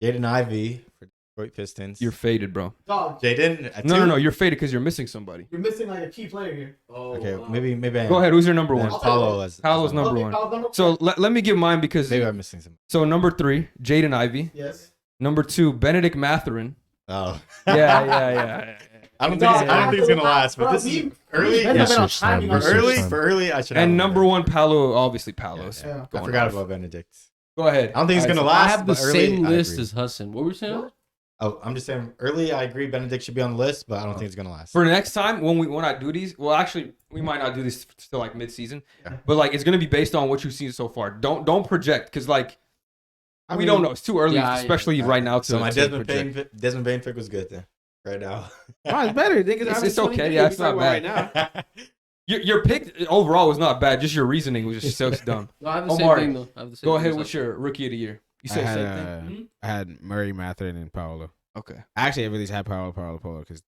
Speaker 3: Jaden Ivey for Detroit Pistons.
Speaker 1: You're faded, bro.
Speaker 2: Dog,
Speaker 3: Jaden at
Speaker 1: No,
Speaker 3: 2?
Speaker 1: no. You're faded because you're missing somebody.
Speaker 2: you're missing like a key player here.
Speaker 3: Okay, maybe I am.
Speaker 1: Go ahead. Who's your number
Speaker 3: Then
Speaker 1: one?
Speaker 3: Paulo as
Speaker 1: Paolo's number
Speaker 2: Okay,
Speaker 1: one.
Speaker 2: Paolo's number
Speaker 1: So let me give mine because
Speaker 3: Maybe I'm missing some.
Speaker 1: so number 3, Jaden Ivey.
Speaker 2: Yes.
Speaker 1: Number 2, Benedict Mathurin.
Speaker 3: Oh.
Speaker 1: Yeah.
Speaker 3: I don't think it's gonna last, but this is early.
Speaker 2: Ben's
Speaker 6: Yes,
Speaker 2: been on
Speaker 6: sir,
Speaker 2: timing
Speaker 6: Sam.
Speaker 2: on
Speaker 3: Early
Speaker 2: shit.
Speaker 3: for early, I should have
Speaker 1: And
Speaker 3: him
Speaker 1: number
Speaker 3: there.
Speaker 1: 1, Paolo. Obviously, Paolo's.
Speaker 2: Yeah.
Speaker 3: I forgot about Benedict.
Speaker 1: Go ahead.
Speaker 3: I don't think it's
Speaker 1: All right,
Speaker 3: gonna
Speaker 1: so
Speaker 3: last.
Speaker 6: I have the
Speaker 3: but early,
Speaker 6: same
Speaker 3: I
Speaker 6: list
Speaker 3: agree.
Speaker 6: as Hassan. What were you saying?
Speaker 3: Oh, I'm just saying early. I agree. Benedict should be on the list, but I don't think it's gonna last.
Speaker 1: For next time when I do these, well, actually, we might not do this till like mid-season,
Speaker 3: Yeah.
Speaker 1: but like it's gonna be based on what you've seen so far. Don't project because like
Speaker 4: I
Speaker 1: we
Speaker 4: mean,
Speaker 1: don't know. It's too early,
Speaker 6: yeah,
Speaker 1: especially right now. To,
Speaker 3: So my
Speaker 1: to
Speaker 3: Desmond
Speaker 1: project.
Speaker 3: Bain pick was good then. Right now.
Speaker 4: Oh, it's better.
Speaker 1: It's okay. Yeah, it's not bad.
Speaker 4: Right now.
Speaker 1: Your pick overall was not bad. Just your reasoning was just so dumb.
Speaker 6: No, I have the
Speaker 1: Omari,
Speaker 6: same thing though. I have the same
Speaker 1: Go
Speaker 6: thing
Speaker 1: ahead
Speaker 6: as
Speaker 1: with
Speaker 6: Hassan.
Speaker 1: your rookie of the year. You
Speaker 4: I
Speaker 1: said
Speaker 4: had,
Speaker 1: the same thing.
Speaker 4: I had Murray, Mathurin, and Paolo.
Speaker 1: Okay.
Speaker 4: Actually, I really just had Paolo because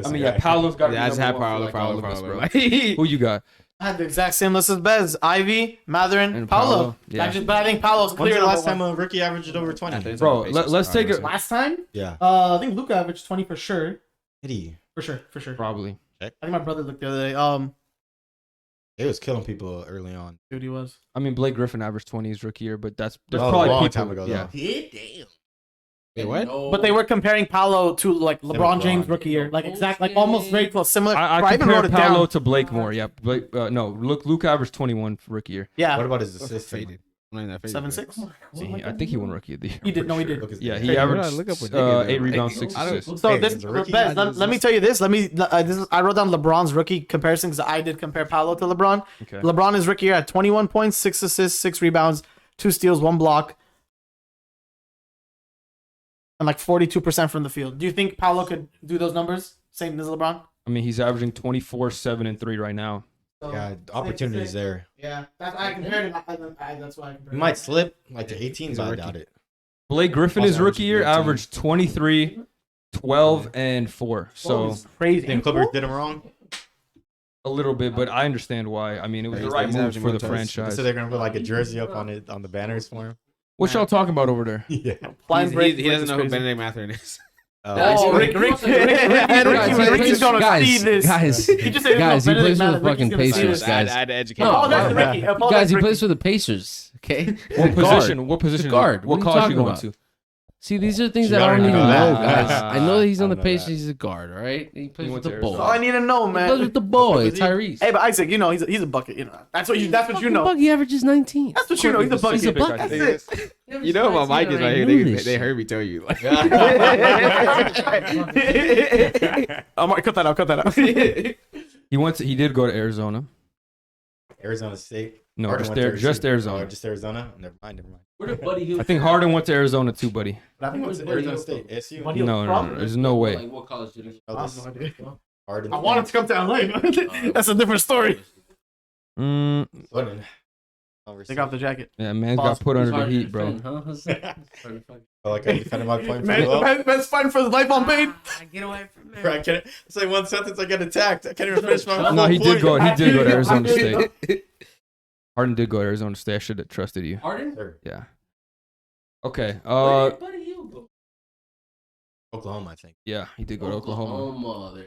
Speaker 1: I mean, yeah, Paolo's got to be
Speaker 4: I just had
Speaker 1: number one for,
Speaker 4: Paolo,
Speaker 1: like, all of us, bro.
Speaker 4: Like,
Speaker 1: Who you got?
Speaker 2: I had the exact same list as Bez. Ivy, Mathurin,
Speaker 1: And
Speaker 2: Paolo.
Speaker 1: Paolo, yeah.
Speaker 2: But I think Paolo's
Speaker 3: When's
Speaker 2: clear.
Speaker 3: the last
Speaker 2: number
Speaker 3: time a rookie averaged over 20?
Speaker 1: Bro, let's take it.
Speaker 2: one. Last time?
Speaker 3: Yeah.
Speaker 2: I think Luka averaged 20 for sure.
Speaker 3: Did he?
Speaker 2: For sure.
Speaker 1: Probably.
Speaker 2: I think my brother looked the other day.
Speaker 3: He was killing people early on.
Speaker 2: Dude, he was.
Speaker 1: I mean, Blake Griffin averaged 20 his rookie year, but that's there's
Speaker 3: That was
Speaker 1: probably
Speaker 3: a long
Speaker 1: people.
Speaker 3: time ago, though.
Speaker 1: Yeah.
Speaker 6: Yeah, damn.
Speaker 4: Wait, what?
Speaker 6: No.
Speaker 2: But they were comparing Paolo to like LeBron
Speaker 3: LeBron.
Speaker 2: James rookie year, like exact, like almost very close, similar.
Speaker 1: I
Speaker 2: Bro, even
Speaker 1: compare
Speaker 2: wrote it
Speaker 1: Paolo
Speaker 2: down.
Speaker 1: to Blake more. Yeah, Blake. No, Luke averaged 21 for rookie year.
Speaker 2: Yeah,
Speaker 3: What about his assist?
Speaker 4: Faded. I'm not even that faded,
Speaker 2: 7-6.
Speaker 1: See, I think he won rookie of the year.
Speaker 2: He did.
Speaker 1: for
Speaker 2: No, he
Speaker 1: sure.
Speaker 2: did.
Speaker 3: Look at
Speaker 1: Yeah,
Speaker 3: his-
Speaker 1: he
Speaker 4: Hey, what
Speaker 1: averaged
Speaker 4: did I look up with niggas,
Speaker 1: 8
Speaker 4: man?
Speaker 1: rebounds,
Speaker 4: I
Speaker 1: 6
Speaker 4: don't-
Speaker 1: assists.
Speaker 2: So
Speaker 3: Hey,
Speaker 2: this,
Speaker 3: he's a rookie.
Speaker 2: Bez, let me tell you this. I wrote down LeBron's rookie comparison because I did compare Paolo to LeBron.
Speaker 1: Okay.
Speaker 2: LeBron is rookie year at 21 points, 6 assists, 6 rebounds, 2 steals, 1 block, and like 42% from the field. Do you think Paolo could do those numbers? Same as LeBron?
Speaker 1: I mean, he's averaging 24, 7, and 3 right now.
Speaker 3: Yeah, the opportunity's there.
Speaker 2: Yeah, I compared it. That's why I compared
Speaker 3: He might slip like to 18,
Speaker 4: He's a
Speaker 3: but I
Speaker 4: rookie.
Speaker 3: doubt it.
Speaker 1: Blake Griffin,
Speaker 3: Also
Speaker 1: his rookie year,
Speaker 3: averaging 13.
Speaker 1: averaged 23, 12, and 4. So
Speaker 2: crazy.
Speaker 3: Think Clippers did him wrong?
Speaker 1: a little bit, but I understand why. I mean, it was the right
Speaker 4: He's
Speaker 1: move
Speaker 4: averaging
Speaker 1: for the
Speaker 4: one touch.
Speaker 1: franchise.
Speaker 3: So they're gonna put like a jersey up on it on the banners for him.
Speaker 1: What y'all talking about over there?
Speaker 3: Yeah.
Speaker 2: Blind break.
Speaker 4: he doesn't know who
Speaker 2: crazy.
Speaker 4: Benedict Mathurin is.
Speaker 2: Oh, Rick,
Speaker 6: Ricky's
Speaker 2: gonna
Speaker 6: guys,
Speaker 2: see this.
Speaker 6: Guys,
Speaker 2: He just said
Speaker 6: guys, he
Speaker 2: Benedict
Speaker 6: plays for the
Speaker 2: Mathurin.
Speaker 6: fucking
Speaker 2: Ricky's gonna see
Speaker 6: Pacers,
Speaker 2: this.
Speaker 6: guys.
Speaker 4: I had to educate.
Speaker 6: No,
Speaker 2: Oh, that's
Speaker 6: no,
Speaker 2: Ricky. Apologize,
Speaker 6: Guys, he
Speaker 2: Ricky.
Speaker 6: plays for the Pacers. Okay.
Speaker 1: What position? What position?
Speaker 6: Guard.
Speaker 1: What
Speaker 6: What are you
Speaker 1: college
Speaker 6: talking
Speaker 1: you going
Speaker 6: about?
Speaker 1: to?
Speaker 6: See, these are things
Speaker 3: You
Speaker 6: that I don't
Speaker 3: already
Speaker 6: even
Speaker 3: know
Speaker 6: know,
Speaker 3: that.
Speaker 6: guys. I know that he's
Speaker 3: I
Speaker 6: on the
Speaker 3: don't know
Speaker 6: Pacers.
Speaker 3: that.
Speaker 6: He's a guard, all right? He plays
Speaker 1: He
Speaker 6: with
Speaker 1: went
Speaker 6: the
Speaker 1: to
Speaker 6: boy.
Speaker 2: That's all I need to know,
Speaker 6: He plays with
Speaker 2: man.
Speaker 6: the boy,
Speaker 3: Was he?
Speaker 6: Tyrese.
Speaker 2: Hey, but Isaac, you know he's a bucket. You know that's what you know.
Speaker 6: Fuck, he averages 19.
Speaker 2: That's what you know. He's a bucket.
Speaker 6: He's a
Speaker 1: Specific,
Speaker 6: bucket.
Speaker 1: I
Speaker 2: That's
Speaker 1: think.
Speaker 2: it.
Speaker 4: You know my mic is right here. They heard me tell you. Like,
Speaker 2: I'm gonna cut that out. Cut that out.
Speaker 1: He did go to Arizona.
Speaker 3: Arizona State.
Speaker 1: No,
Speaker 3: Harden
Speaker 1: just
Speaker 3: went to
Speaker 1: just Arizona.
Speaker 3: Oh, just Arizona. Never mind.
Speaker 6: Where did Buddy Hield?
Speaker 1: I think Harden went to Arizona too, buddy.
Speaker 2: I think
Speaker 3: What's
Speaker 2: it's
Speaker 3: Arizona State? SU.
Speaker 2: What
Speaker 1: No, no, no, there's no way.
Speaker 6: Like, what college did he?
Speaker 3: Oh,
Speaker 2: I
Speaker 3: this
Speaker 2: have no idea.
Speaker 3: Harden.
Speaker 2: I wanted to come to LA, but that's a different story.
Speaker 1: Mm,
Speaker 3: Harden.
Speaker 2: Take off the jacket.
Speaker 1: yeah, man
Speaker 2: Boss,
Speaker 1: got put under the
Speaker 6: Hard to
Speaker 1: heat, bro.
Speaker 6: defend, huh? It's hard to fucking-
Speaker 3: I like I defended my point pretty well.
Speaker 2: Man's fighting for his life on pain.
Speaker 6: Get away from
Speaker 3: Bro, I can't, it's like one sentence I get attacked. I can't even finish my
Speaker 1: No, he
Speaker 3: full
Speaker 1: did go.
Speaker 3: point.
Speaker 1: He did go to
Speaker 2: I
Speaker 1: Arizona
Speaker 2: did.
Speaker 1: State. Harden did go to Arizona State. I should have trusted you.
Speaker 6: Harden?
Speaker 3: Sure.
Speaker 1: Yeah. Okay.
Speaker 6: Where did Buddy Hield go?
Speaker 3: Oklahoma, I think.
Speaker 1: Yeah, he did go to Oklahoma.
Speaker 6: Oklahoma. There.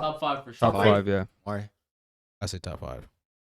Speaker 6: Top 5 for sure.
Speaker 1: Top 5, yeah.
Speaker 3: Omari.
Speaker 4: I say top 5.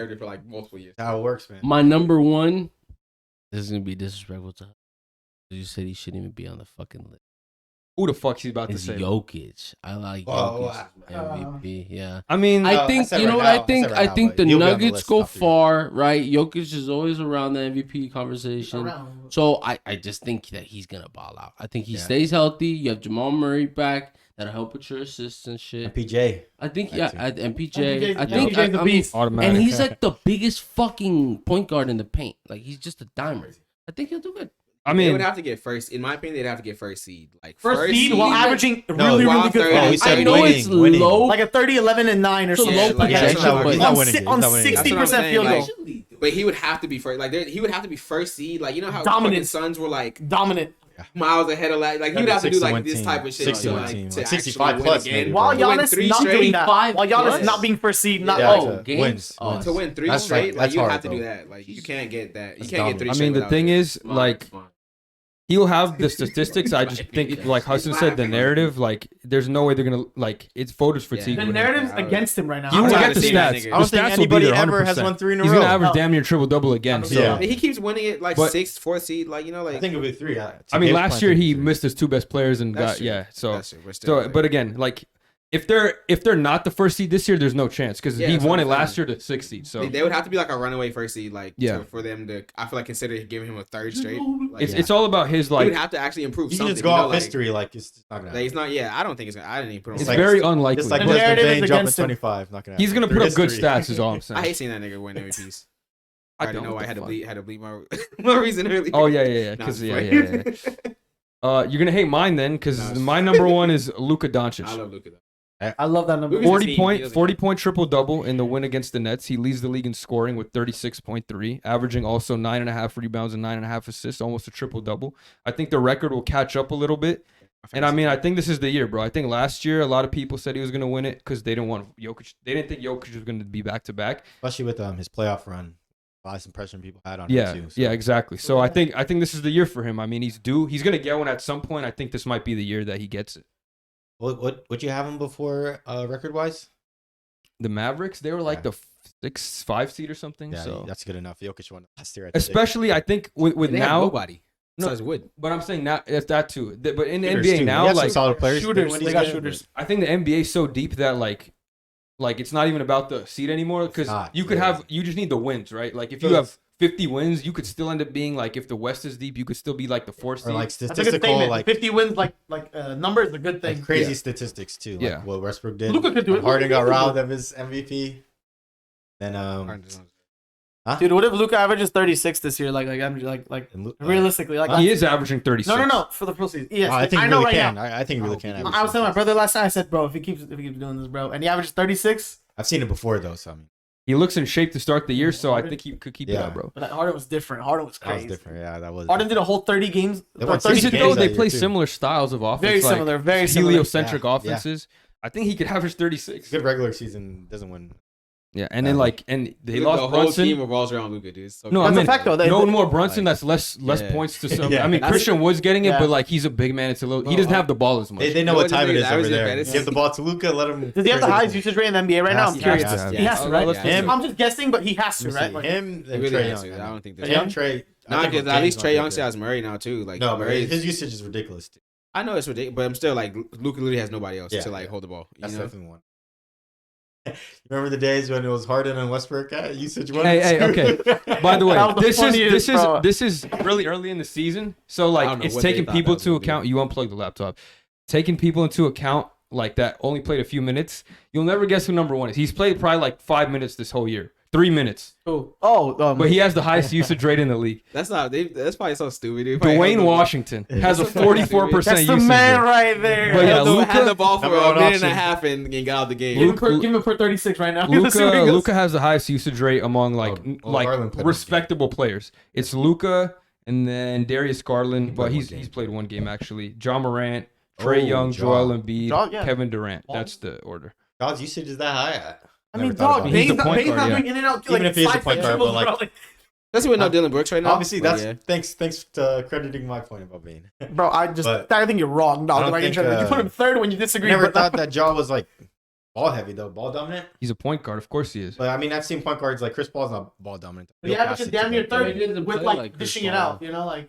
Speaker 4: deserved it for like multiple years.
Speaker 3: That's how it works, man.
Speaker 6: My number one. This is gonna be disrespectful to. You said he shouldn't even be on the fucking list.
Speaker 1: Who the fuck he's about to
Speaker 6: It's
Speaker 1: say?
Speaker 6: Jokic. I like
Speaker 3: Oh,
Speaker 6: Jokic MVP. Yeah.
Speaker 1: I mean,
Speaker 6: I think
Speaker 3: said
Speaker 6: you know
Speaker 3: right
Speaker 6: what
Speaker 3: now-
Speaker 6: I
Speaker 3: I
Speaker 6: think.
Speaker 3: said right
Speaker 6: I
Speaker 3: now,
Speaker 6: think
Speaker 3: but
Speaker 6: the
Speaker 3: he'll be on the
Speaker 6: Nuggets
Speaker 3: list
Speaker 6: go
Speaker 3: after you.
Speaker 6: far, right? Jokic is always around the MVP conversation.
Speaker 2: Around.
Speaker 6: So I just think that he's gonna ball out. I think he stays healthy. You have Jamal Murray back. that'll help with your assists and shit.
Speaker 3: PJ.
Speaker 6: I think
Speaker 3: That
Speaker 6: MPJ. I think
Speaker 2: MPJ's a beast.
Speaker 1: Automatic.
Speaker 6: and he's like the biggest fucking point guard in the paint. Like he's just a diamond. I think he'll do good.
Speaker 1: I
Speaker 4: They
Speaker 1: mean,
Speaker 4: would have to get first. In my opinion, they'd have to get first seed. Like
Speaker 2: First seed while
Speaker 4: like-
Speaker 2: averaging
Speaker 3: No,
Speaker 2: really
Speaker 4: while
Speaker 2: good.
Speaker 4: third-
Speaker 3: Oh, he
Speaker 2: stats.
Speaker 3: said
Speaker 6: I know
Speaker 3: winning,
Speaker 6: it's
Speaker 3: winning.
Speaker 6: low.
Speaker 2: Like a 30, 11, and 9 or
Speaker 6: It's a
Speaker 2: something.
Speaker 6: low
Speaker 2: like
Speaker 3: Yeah,
Speaker 2: that.
Speaker 3: he's not winning. He's not winning. He's
Speaker 2: On
Speaker 3: not winning.
Speaker 2: 60%
Speaker 4: That's what I'm
Speaker 2: field
Speaker 4: saying,
Speaker 2: goal.
Speaker 4: like- But he would have to be first. Like he would have to be first seed. Like you know how
Speaker 2: Dominant.
Speaker 4: fucking Suns were like
Speaker 2: Dominant.
Speaker 4: miles ahead of like he would have to do like this type of shit.
Speaker 3: 61
Speaker 4: to,
Speaker 3: team.
Speaker 4: like,
Speaker 3: Like
Speaker 4: to
Speaker 3: 65
Speaker 4: actually
Speaker 3: plus
Speaker 4: win
Speaker 3: maybe,
Speaker 4: again.
Speaker 3: bro.
Speaker 2: While
Speaker 4: To win
Speaker 2: Giannis
Speaker 4: three
Speaker 2: not
Speaker 4: straight,
Speaker 2: doing that.
Speaker 6: 5
Speaker 2: While Giannis
Speaker 6: plus?
Speaker 2: not being first seed. Not
Speaker 3: Yeah,
Speaker 6: Oh,
Speaker 3: to
Speaker 6: games?
Speaker 3: wins.
Speaker 6: Oh,
Speaker 3: wins.
Speaker 4: to win three
Speaker 3: That's
Speaker 4: straight,
Speaker 3: like-
Speaker 4: like
Speaker 3: that's
Speaker 4: you
Speaker 3: hard,
Speaker 4: have to do
Speaker 3: bro.
Speaker 4: that. Like you can't get that. You
Speaker 3: That's
Speaker 4: can't get three
Speaker 1: I
Speaker 4: straight.
Speaker 1: mean, the
Speaker 4: without
Speaker 1: thing
Speaker 4: that.
Speaker 1: is, like, he'll have the statistics. I just think, like Hassan said, the narrative, like, there's no way they're gonna like it's voters fatigue.
Speaker 2: The
Speaker 1: with him.
Speaker 2: narrative's against him right now.
Speaker 1: You
Speaker 4: I'm
Speaker 1: will
Speaker 4: tired
Speaker 1: get
Speaker 4: of
Speaker 1: the
Speaker 4: seeing that
Speaker 1: stats.
Speaker 4: nigga.
Speaker 1: The
Speaker 3: I don't think
Speaker 1: stats will be
Speaker 3: anybody
Speaker 1: there
Speaker 3: ever has
Speaker 1: 100%.
Speaker 3: won 3 in a
Speaker 1: He's
Speaker 3: row.
Speaker 1: gonna average
Speaker 2: No.
Speaker 1: damn near triple double again. So.
Speaker 3: Yeah.
Speaker 4: He keeps winning it like
Speaker 1: But-
Speaker 4: 6th, 4th seed. Like you know, like
Speaker 3: I think it'll be 3.
Speaker 1: I mean, last year he missed his 2 best players and
Speaker 4: That's
Speaker 1: got
Speaker 4: true.
Speaker 1: yeah. So
Speaker 4: That's true. We're still,
Speaker 1: so,
Speaker 4: like-
Speaker 1: but again, like if they're not the first seed this year, there's no chance because
Speaker 4: Yeah,
Speaker 1: he
Speaker 4: that's
Speaker 1: won
Speaker 4: what
Speaker 1: it
Speaker 4: I'm
Speaker 1: last year
Speaker 4: saying.
Speaker 1: to 6th seed. So
Speaker 4: they would have to be like a runaway first seed, like
Speaker 1: Yeah.
Speaker 4: for them to. I feel like consider giving him a third straight. Like,
Speaker 1: it's all about his
Speaker 4: he
Speaker 1: like.
Speaker 4: would have to actually improve
Speaker 3: You can
Speaker 4: something.
Speaker 3: just go
Speaker 4: you know,
Speaker 3: off
Speaker 4: like-
Speaker 3: history, like it's just not gonna
Speaker 4: Like,
Speaker 3: happen.
Speaker 4: he's not. Yeah, I don't think it's gonna. I didn't even put him.
Speaker 1: It's
Speaker 4: on.
Speaker 3: like-
Speaker 1: very unlikely.
Speaker 3: Just like
Speaker 2: The
Speaker 3: Desmond
Speaker 2: narrative is
Speaker 3: Bain jumping
Speaker 2: against him.
Speaker 3: 25. Not gonna
Speaker 1: He's
Speaker 3: happen.
Speaker 1: gonna put up good
Speaker 3: History.
Speaker 1: stats. Is all I'm saying.
Speaker 4: I hate seeing that nigga win MVPs. I already
Speaker 1: don't.
Speaker 4: know
Speaker 1: What
Speaker 4: I had
Speaker 1: the
Speaker 4: to
Speaker 1: fuck?
Speaker 4: bleed my my reason earlier.
Speaker 1: Oh yeah.
Speaker 4: Nah,
Speaker 1: Because
Speaker 4: I'm
Speaker 1: yeah.
Speaker 4: just playing.
Speaker 1: You're gonna hate mine then, because
Speaker 4: Nah,
Speaker 1: my number one is Luka
Speaker 4: I
Speaker 1: Doncic.
Speaker 4: love Luka.
Speaker 2: I love that number.
Speaker 4: Luka's a
Speaker 1: 40
Speaker 4: team.
Speaker 1: point
Speaker 4: He doesn't
Speaker 1: 40 point triple double in the win against the Nets. He leads the league in scoring with 36.3, averaging also 9.5 rebounds and 9.5 assists, almost a triple double. I think the record will catch up a little bit. And I mean, I think this is the year, bro. I think last year a lot of people said he was gonna win it because they didn't want Jokic. They didn't think Jokic was gonna be back to back.
Speaker 3: Especially with his playoff run. Last impression people had on
Speaker 1: Yeah,
Speaker 3: him too. So.
Speaker 1: yeah, exactly. So I think this is the year for him. I mean, he's due. He's gonna get one at some point. I think this might be the year that he gets it.
Speaker 3: What you have him before record wise?
Speaker 1: The Mavericks, they were like
Speaker 3: Yeah.
Speaker 1: the 6-5 seed or something.
Speaker 3: Yeah,
Speaker 1: so
Speaker 3: that's good enough. Jokic won last year. I think.
Speaker 1: especially, I think with
Speaker 4: They have
Speaker 1: now.
Speaker 4: nobody.
Speaker 1: No.
Speaker 4: Besides Wood.
Speaker 1: But I'm saying now if that too. But in the
Speaker 3: Shooters,
Speaker 1: NBA
Speaker 3: too.
Speaker 1: now,
Speaker 3: He has some
Speaker 1: like
Speaker 3: solid players.
Speaker 2: shooters,
Speaker 3: When
Speaker 2: they
Speaker 3: he's
Speaker 2: got
Speaker 3: good.
Speaker 2: shooters.
Speaker 1: I think the NBA is so deep that like it's not even about the seed anymore because
Speaker 3: not,
Speaker 1: you could
Speaker 3: yeah.
Speaker 1: you just need the wins, right? Like if you
Speaker 3: So
Speaker 1: have 50 wins, you could still end up being like if the West is deep, you could still be like the 4th
Speaker 3: Or
Speaker 1: seed.
Speaker 3: like
Speaker 2: That's a good
Speaker 3: statistical,
Speaker 2: statement.
Speaker 3: like
Speaker 2: 50 wins, like number is a good thing.
Speaker 3: crazy
Speaker 1: Yeah.
Speaker 3: statistics too. Like
Speaker 1: Yeah.
Speaker 3: what Westbrook did.
Speaker 2: Luka could do it.
Speaker 3: Harden got
Speaker 2: Luka could do
Speaker 3: robbed
Speaker 2: it.
Speaker 3: of his MVP. Then
Speaker 2: Dude, what if Luka averages 36 this year? Like
Speaker 3: and
Speaker 2: realistically, like
Speaker 1: he is averaging 36.
Speaker 2: no, for the full season. Yes,
Speaker 3: I think
Speaker 2: I
Speaker 3: he
Speaker 2: know
Speaker 3: really
Speaker 2: right
Speaker 3: can.
Speaker 2: now.
Speaker 3: I think he really can. average
Speaker 2: I was telling my
Speaker 3: 36.
Speaker 2: brother last night. I said, bro, if he keeps doing this, bro, and he averages 36,
Speaker 3: I've seen it before though. So I mean,
Speaker 1: He looks in shape to start the year, so I think he could keep it
Speaker 3: Yeah.
Speaker 1: up, bro.
Speaker 2: but Harden was different. Harden was
Speaker 3: that was
Speaker 2: crazy.
Speaker 3: different. Yeah, that was.
Speaker 2: Harden did a whole 30 games.
Speaker 3: They won
Speaker 2: 30
Speaker 3: 60
Speaker 1: Even
Speaker 3: games
Speaker 1: though
Speaker 3: that
Speaker 1: they
Speaker 3: year,
Speaker 1: play
Speaker 3: too.
Speaker 1: similar styles of offense,
Speaker 2: Very
Speaker 1: like
Speaker 2: similar. Very similar.
Speaker 1: heliocentric
Speaker 3: Yeah,
Speaker 1: offenses, I think he could average 36.
Speaker 3: Good regular season doesn't win.
Speaker 1: Yeah, and then and they
Speaker 4: The
Speaker 1: lost
Speaker 4: whole
Speaker 1: Brunson.
Speaker 4: team revolves around Luka, dude. So
Speaker 1: No, I
Speaker 2: That's a
Speaker 1: mean,
Speaker 2: fact, though.
Speaker 1: no more Brunson. That's less
Speaker 4: Yeah.
Speaker 1: points to some.
Speaker 3: Yeah.
Speaker 1: I mean,
Speaker 2: That's-
Speaker 1: Christian was getting it,
Speaker 2: yeah.
Speaker 1: but like he's a big man. It's a little. He
Speaker 2: Bro,
Speaker 1: doesn't have the ball as much.
Speaker 3: They know
Speaker 4: No,
Speaker 3: what
Speaker 4: it's
Speaker 3: time it
Speaker 4: the
Speaker 3: is over
Speaker 4: average
Speaker 3: there.
Speaker 4: fantasy.
Speaker 3: Give the ball to Luka. Let him.
Speaker 2: Does he have the highest usage rate in the NBA right now? I'm
Speaker 3: Has to,
Speaker 2: curious.
Speaker 3: has to.
Speaker 2: He has to, right?
Speaker 1: let's
Speaker 3: Him-
Speaker 2: I'm just guessing, but he has to,
Speaker 3: Let me
Speaker 2: right?
Speaker 3: see.
Speaker 2: Like,
Speaker 3: Him
Speaker 4: He
Speaker 3: and
Speaker 4: really
Speaker 3: Trey
Speaker 4: has
Speaker 3: Young.
Speaker 4: to. I don't think
Speaker 3: Him,
Speaker 4: there's-
Speaker 3: Trey.
Speaker 4: No,
Speaker 3: I think
Speaker 4: because
Speaker 3: with
Speaker 4: at least
Speaker 3: Game's
Speaker 4: Trey
Speaker 3: not
Speaker 4: Young
Speaker 3: good
Speaker 4: still has Murray now too. Like
Speaker 3: No, but
Speaker 4: Murray
Speaker 3: his usage is ridiculous. Too.
Speaker 4: I know it's ridiculous, but I'm still like Luka literally has nobody else
Speaker 3: Yeah,
Speaker 4: to like
Speaker 3: yeah.
Speaker 4: hold the ball. You
Speaker 3: That's
Speaker 4: know?
Speaker 3: definitely one. Remember the days when it was Harden and Westbrook usage? One?
Speaker 1: Hey, okay. By the way,
Speaker 2: That was the funniest, bro.
Speaker 1: this is really early in the season, so
Speaker 4: I don't
Speaker 1: like
Speaker 4: know
Speaker 1: it's
Speaker 4: what they
Speaker 1: taking
Speaker 4: thought
Speaker 1: people
Speaker 4: that was
Speaker 1: to
Speaker 4: gonna be.
Speaker 1: account. You unplug the laptop, taking people into account like that only played a few minutes. You'll never guess who number one is. He's played probably like 5 minutes this whole year, 3 minutes, but he has the highest usage rate in the league.
Speaker 4: That's probably so stupid, dude. Probably
Speaker 1: Dwayne
Speaker 4: held the-
Speaker 1: Washington has a
Speaker 4: That's so stupid.
Speaker 1: 44%
Speaker 2: that's the
Speaker 1: usage
Speaker 2: man
Speaker 1: rate.
Speaker 2: right there.
Speaker 1: But yeah,
Speaker 4: Held the- had
Speaker 1: Luka-
Speaker 4: the ball for
Speaker 3: Number
Speaker 4: a
Speaker 3: one
Speaker 4: minute and
Speaker 3: option.
Speaker 4: a half and got out the game.
Speaker 2: Give him for 36 right now. Let's see what he
Speaker 1: Luka
Speaker 2: goes.
Speaker 1: has the highest usage rate among
Speaker 3: Garland played one
Speaker 1: respectable players. It's Luka and then Darius Garland, but
Speaker 3: played one
Speaker 1: he's
Speaker 3: game.
Speaker 1: played one game actually. John Morant, Trey
Speaker 3: Oh,
Speaker 1: Young,
Speaker 3: Ja.
Speaker 1: Joel Embiid,
Speaker 2: Ja, yeah.
Speaker 1: Kevin Durant. That's the order.
Speaker 3: God's usage is that high.
Speaker 2: I mean,
Speaker 3: Never thought
Speaker 2: dog,
Speaker 3: about it.
Speaker 1: He's the
Speaker 2: Bane's
Speaker 1: point
Speaker 2: not
Speaker 1: guard,
Speaker 2: going in and out.
Speaker 3: Even
Speaker 2: like,
Speaker 3: if he is the
Speaker 2: 5
Speaker 3: point guard,
Speaker 2: dribbles,
Speaker 3: but, like-
Speaker 2: bro.
Speaker 4: Especially with no Dylan Brooks right now.
Speaker 3: Obviously,
Speaker 4: Like,
Speaker 3: that's
Speaker 4: yeah.
Speaker 3: thanks to crediting my point about Bane.
Speaker 2: Bro, I
Speaker 3: But-
Speaker 2: think you're wrong, dog.
Speaker 3: I don't
Speaker 2: Like,
Speaker 3: think,
Speaker 2: you put him third when you
Speaker 3: I
Speaker 2: disagree.
Speaker 3: never
Speaker 2: but
Speaker 3: thought that Ja was like ball heavy though, ball dominant.
Speaker 1: He's a point guard, of course he is.
Speaker 3: But I mean, I've seen point guards like Chris Paul's not ball dominant.
Speaker 2: He averages damn near 30
Speaker 6: He doesn't
Speaker 2: with
Speaker 6: play
Speaker 2: like
Speaker 6: like Chris
Speaker 2: dishing it
Speaker 6: Paul.
Speaker 2: out. You know, like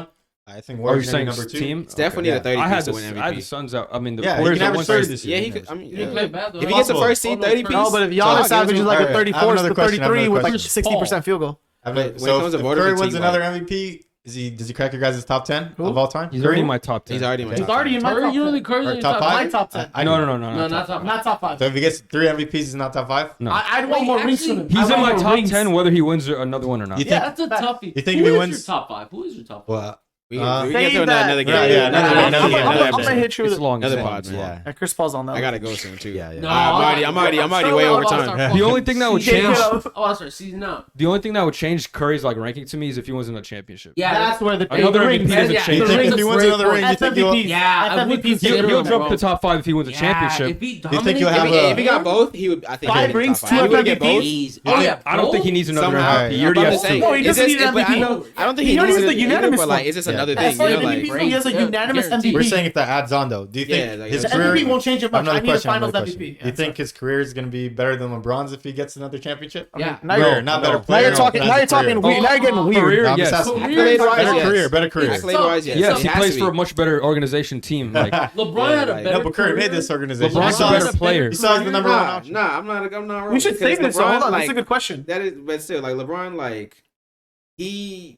Speaker 3: one. I think
Speaker 1: Or
Speaker 3: Warriors
Speaker 1: you're saying
Speaker 3: number two.
Speaker 1: team?
Speaker 4: Steph would need
Speaker 3: Yeah.
Speaker 4: a 30
Speaker 1: I had
Speaker 4: piece to
Speaker 1: the
Speaker 4: win
Speaker 1: I had the
Speaker 4: MVP.
Speaker 1: Suns out. I mean, the
Speaker 3: Yeah, he
Speaker 1: Warriors
Speaker 3: can
Speaker 1: at
Speaker 3: average 30 this year.
Speaker 4: Yeah, he could. I mean,
Speaker 6: He didn't play bad, though.
Speaker 4: if he gets the
Speaker 3: Possible.
Speaker 4: first seed, 30 piece.
Speaker 2: No, but if
Speaker 4: so
Speaker 2: Giannis
Speaker 4: I'll give
Speaker 2: averages
Speaker 4: him-
Speaker 2: like a
Speaker 3: Alright, I have
Speaker 2: 34
Speaker 3: another
Speaker 2: to
Speaker 3: question, I have
Speaker 2: 33
Speaker 3: another
Speaker 2: with like
Speaker 3: question.
Speaker 2: 60% field goal.
Speaker 4: When it
Speaker 3: So
Speaker 4: comes to
Speaker 3: if
Speaker 4: voter
Speaker 3: Curry
Speaker 4: fatigue,
Speaker 3: wins another MVP, Does he crack your guys' top 10 of all time?
Speaker 1: He's already in my top 10.
Speaker 4: He's already in my
Speaker 2: He's
Speaker 4: top
Speaker 2: already in my
Speaker 6: Curry,
Speaker 2: top
Speaker 6: you don't
Speaker 2: 10.
Speaker 6: think Curry's in
Speaker 3: Or
Speaker 6: your
Speaker 3: top
Speaker 6: top
Speaker 3: five?
Speaker 2: My top 10.
Speaker 1: No,
Speaker 6: No, not top
Speaker 2: Not top 5.
Speaker 3: So if he gets 3 MVPs, he's not top 5?
Speaker 1: No.
Speaker 2: I'd want more rings from him.
Speaker 1: He's
Speaker 2: I
Speaker 1: in
Speaker 2: want
Speaker 1: my
Speaker 2: more
Speaker 1: top
Speaker 2: rings.
Speaker 1: 10 whether he wins another one or not.
Speaker 3: You
Speaker 2: Yeah,
Speaker 3: think?
Speaker 6: That's a toughie.
Speaker 3: You think
Speaker 6: Who
Speaker 3: if he
Speaker 6: is
Speaker 3: wins-
Speaker 6: your top 5? Who is your top 5?
Speaker 3: Well,
Speaker 4: We
Speaker 3: Say
Speaker 4: can throw
Speaker 2: that.
Speaker 4: another game.
Speaker 3: Yeah, another
Speaker 2: I'm
Speaker 3: episode.
Speaker 2: gonna hit you with
Speaker 1: It's long.
Speaker 4: Another
Speaker 1: it's long.
Speaker 4: pod.
Speaker 1: It's long.
Speaker 4: Yeah.
Speaker 2: it. Chris Paul's on that.
Speaker 4: I
Speaker 2: one.
Speaker 4: gotta go soon too.
Speaker 3: Yeah.
Speaker 6: No,
Speaker 4: I'm already way over time.
Speaker 1: The only thing that would
Speaker 2: CJ
Speaker 1: change,
Speaker 6: Oh, that's right. Season out.
Speaker 1: the only thing that would change Curry's like ranking to me is if he wins in a championship.
Speaker 6: Yeah,
Speaker 2: That's where the
Speaker 1: Another
Speaker 2: rings.
Speaker 1: MVP doesn't
Speaker 6: Yeah,
Speaker 1: change
Speaker 3: You
Speaker 2: the
Speaker 3: think
Speaker 2: rings
Speaker 3: if he
Speaker 2: is
Speaker 3: wins
Speaker 2: great
Speaker 3: another
Speaker 2: for
Speaker 3: ring, you think
Speaker 2: FMVPs.
Speaker 6: Yeah, I would
Speaker 2: FMVPs.
Speaker 6: consider
Speaker 1: He'll
Speaker 6: him,
Speaker 1: jump
Speaker 6: bro.
Speaker 1: to the top 5 if he wins a championship.
Speaker 6: If he
Speaker 3: you think he'll
Speaker 6: dominates,
Speaker 3: have
Speaker 4: If he got both, he would. I think
Speaker 2: 5
Speaker 4: he would be
Speaker 2: rings,
Speaker 4: top
Speaker 2: 2
Speaker 4: five. He would get both.
Speaker 6: Jeez.
Speaker 1: I
Speaker 6: Oh
Speaker 1: don't-
Speaker 6: yeah,
Speaker 1: I don't think he needs another
Speaker 4: Somehow.
Speaker 1: MVP. He already
Speaker 4: I'm
Speaker 1: has
Speaker 4: just saying,
Speaker 1: two.
Speaker 2: No, he
Speaker 4: it's
Speaker 2: doesn't
Speaker 4: just-
Speaker 2: need an
Speaker 4: but I
Speaker 2: MVP.
Speaker 4: know- I don't think
Speaker 2: He
Speaker 4: he
Speaker 2: already
Speaker 4: needs
Speaker 2: has
Speaker 4: it
Speaker 2: the
Speaker 4: either,
Speaker 2: unanimous
Speaker 4: but like,
Speaker 2: one.
Speaker 4: it's just
Speaker 3: Yeah.
Speaker 4: another
Speaker 2: Yeah,
Speaker 4: thing.
Speaker 2: sorry,
Speaker 4: You know,
Speaker 2: MVP
Speaker 4: like,
Speaker 2: he has a
Speaker 6: Yeah,
Speaker 2: unanimous
Speaker 6: guaranteed.
Speaker 3: We're
Speaker 2: MVP.
Speaker 3: saying if that adds on though, do you think
Speaker 4: Yeah, like,
Speaker 3: his
Speaker 2: The
Speaker 3: career?
Speaker 2: MVP won't change it much. I need a finals MVP.
Speaker 3: Do you think his career is going to be better than LeBron's if he gets another championship?
Speaker 6: Yeah.
Speaker 2: Now
Speaker 3: Career,
Speaker 2: you're,
Speaker 3: not better
Speaker 1: No.
Speaker 3: player.
Speaker 2: now you're talking. Now you're talking weird. Now you're getting weird.
Speaker 1: Career,
Speaker 3: I'm just
Speaker 1: yes.
Speaker 3: asking.
Speaker 6: Career-wise,
Speaker 3: Better
Speaker 6: yes.
Speaker 3: career, better career.
Speaker 4: Accolade-wise, yes.
Speaker 1: Yes,
Speaker 4: It
Speaker 1: he
Speaker 4: has
Speaker 1: plays
Speaker 4: to
Speaker 1: for a
Speaker 4: be.
Speaker 1: much better organization team. Like
Speaker 6: LeBron had a
Speaker 4: like-
Speaker 6: better.
Speaker 3: No, but Curry made this organization.
Speaker 1: LeBron's
Speaker 3: He
Speaker 1: a
Speaker 3: saw
Speaker 1: better
Speaker 3: his-
Speaker 1: player.
Speaker 3: He saw he's the number one option.
Speaker 4: Nah, I'm not wrong.
Speaker 2: We should
Speaker 4: because
Speaker 2: save this. So
Speaker 4: LeBron,
Speaker 2: hold on.
Speaker 4: like,
Speaker 2: That's a good question.
Speaker 4: That is, but still, like LeBron, like he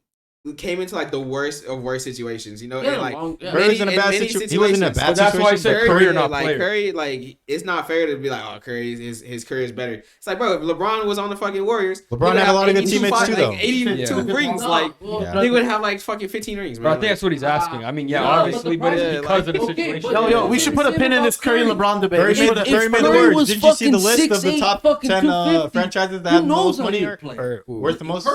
Speaker 4: came into like the worst of worst situations, you know,
Speaker 6: Yeah,
Speaker 4: and like
Speaker 6: long- yeah.
Speaker 3: Curry's in a bad
Speaker 4: many
Speaker 3: situation. He wasn't in a
Speaker 4: situations-
Speaker 3: bad
Speaker 1: But that's why I
Speaker 3: situation.
Speaker 1: said career, not
Speaker 4: like
Speaker 1: player.
Speaker 4: Curry, like it's not fair to be like, oh, Curry, his career is better. It's like, bro, if LeBron was on the fucking Warriors,
Speaker 3: LeBron
Speaker 4: he would
Speaker 3: had a
Speaker 4: have
Speaker 3: lot of good
Speaker 4: 82
Speaker 3: teammates
Speaker 4: five-
Speaker 3: too,
Speaker 4: like,
Speaker 3: though.
Speaker 4: 82
Speaker 1: Yeah.
Speaker 4: rings,
Speaker 6: No,
Speaker 4: like
Speaker 6: well,
Speaker 4: he would have like fucking 15 rings,
Speaker 1: But
Speaker 4: bro.
Speaker 1: I think that's what he's asking. I mean, yeah,
Speaker 6: No,
Speaker 1: obviously,
Speaker 6: but
Speaker 1: but
Speaker 6: the
Speaker 1: it's
Speaker 4: problem-
Speaker 1: because of the
Speaker 6: Okay,
Speaker 1: situation.
Speaker 6: but-
Speaker 2: Yo, we should put a pin in this Curry LeBron debate.
Speaker 3: Curry
Speaker 2: We should
Speaker 3: made
Speaker 2: put
Speaker 3: the
Speaker 2: a-
Speaker 3: Curry made the
Speaker 6: Curry
Speaker 3: words.
Speaker 6: was
Speaker 3: Did you see the
Speaker 6: fucking
Speaker 3: list of the
Speaker 6: 6'8",
Speaker 3: top
Speaker 6: fucking
Speaker 3: 10
Speaker 6: 250.
Speaker 3: franchises that
Speaker 6: Who
Speaker 3: have the
Speaker 6: knows
Speaker 3: most
Speaker 6: how
Speaker 3: money
Speaker 6: he
Speaker 3: or
Speaker 6: play?
Speaker 3: worth the most?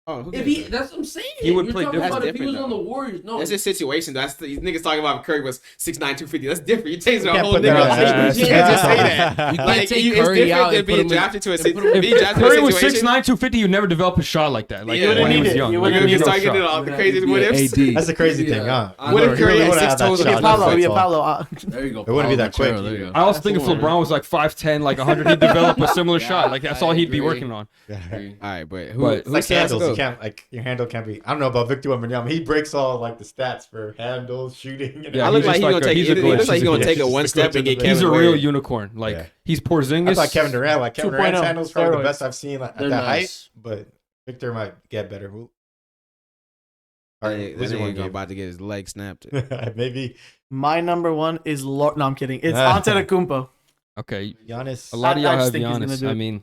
Speaker 4: Oh, who
Speaker 6: If
Speaker 4: cares,
Speaker 6: he,
Speaker 4: bro?
Speaker 6: that's what I'm saying.
Speaker 1: He would
Speaker 6: You're
Speaker 1: play
Speaker 6: talking
Speaker 1: different.
Speaker 6: about if he was
Speaker 4: That's
Speaker 6: on the Warriors. No,
Speaker 4: That's his situation. That's these niggas talking about Curry was 6'9", 250. That's different. You changed the
Speaker 3: can't
Speaker 4: whole
Speaker 3: put
Speaker 4: nigga.
Speaker 3: that on
Speaker 4: You
Speaker 3: his
Speaker 4: can't just say
Speaker 3: list.
Speaker 4: that.
Speaker 6: You can't
Speaker 4: Like,
Speaker 6: take
Speaker 4: it's
Speaker 6: Curry
Speaker 4: different
Speaker 6: out
Speaker 4: than
Speaker 6: and put
Speaker 4: being
Speaker 6: him in-
Speaker 4: drafted to a
Speaker 6: and put him-
Speaker 4: situation. Being
Speaker 1: If
Speaker 4: drafted to
Speaker 1: Curry
Speaker 4: a
Speaker 1: was
Speaker 4: situation.
Speaker 1: 6'9", 250, you'd never develop a shot like that. Like
Speaker 2: You wouldn't
Speaker 1: when he
Speaker 2: need
Speaker 1: was
Speaker 2: it.
Speaker 1: young.
Speaker 2: You
Speaker 1: Like,
Speaker 2: wouldn't
Speaker 4: You're
Speaker 2: need
Speaker 1: no
Speaker 4: starting
Speaker 1: shot.
Speaker 4: getting all the craziest what ifs.
Speaker 3: That's the crazy thing, huh?
Speaker 4: What if Curry
Speaker 3: He
Speaker 4: had
Speaker 3: would've
Speaker 4: 6
Speaker 3: had that
Speaker 4: toes?
Speaker 3: shot.
Speaker 2: Okay, Paulo.
Speaker 3: That's
Speaker 2: Yeah,
Speaker 3: all.
Speaker 2: Paulo.
Speaker 6: there you go.
Speaker 3: It wouldn't be that quick.
Speaker 6: There you go.
Speaker 1: I was thinking if
Speaker 2: That's the
Speaker 1: LeBron was like 5'10", like 100, he'd develop a similar shot. Like that's
Speaker 6: I
Speaker 1: all he'd be
Speaker 6: agree.
Speaker 1: working on.
Speaker 4: All right, but
Speaker 1: But-
Speaker 4: who?
Speaker 3: It's like
Speaker 4: who
Speaker 3: handles.
Speaker 4: has
Speaker 3: You
Speaker 4: to go?
Speaker 3: can't like your handle can't be. I don't know about Victor Wembanyama. He breaks all like the stats for handles, shooting. And
Speaker 1: Yeah,
Speaker 4: I
Speaker 1: he's
Speaker 4: look like
Speaker 1: just
Speaker 4: he's
Speaker 1: like
Speaker 4: gonna
Speaker 1: a-
Speaker 4: take.
Speaker 1: he's a
Speaker 4: It looks
Speaker 1: glitch.
Speaker 4: like he's gonna
Speaker 3: Yeah,
Speaker 4: take it
Speaker 3: he's
Speaker 4: one
Speaker 3: just a
Speaker 4: step
Speaker 3: glitch
Speaker 4: and
Speaker 3: in
Speaker 4: get
Speaker 3: the
Speaker 1: He's a
Speaker 4: Kevin
Speaker 1: real
Speaker 4: Ware.
Speaker 1: unicorn. Like
Speaker 3: Yeah.
Speaker 1: he's Porzingis.
Speaker 3: I thought Kevin Durant. Like Kevin
Speaker 2: 2.0
Speaker 3: Durant's handles probably the
Speaker 2: steroids.
Speaker 3: best I've seen at
Speaker 6: They're
Speaker 3: that height.
Speaker 6: nice.
Speaker 3: But Victor might get better. All
Speaker 4: This
Speaker 3: what's your one,
Speaker 4: nigga
Speaker 3: Gabe?
Speaker 4: about to get his leg snapped.
Speaker 3: Maybe
Speaker 2: My number one is No, I'm kidding. It's Antetokounmpo.
Speaker 1: Okay,
Speaker 3: Giannis.
Speaker 1: a lot of
Speaker 2: I
Speaker 1: y'all
Speaker 2: just
Speaker 1: have
Speaker 2: think he's gonna
Speaker 1: Giannis.
Speaker 2: do it.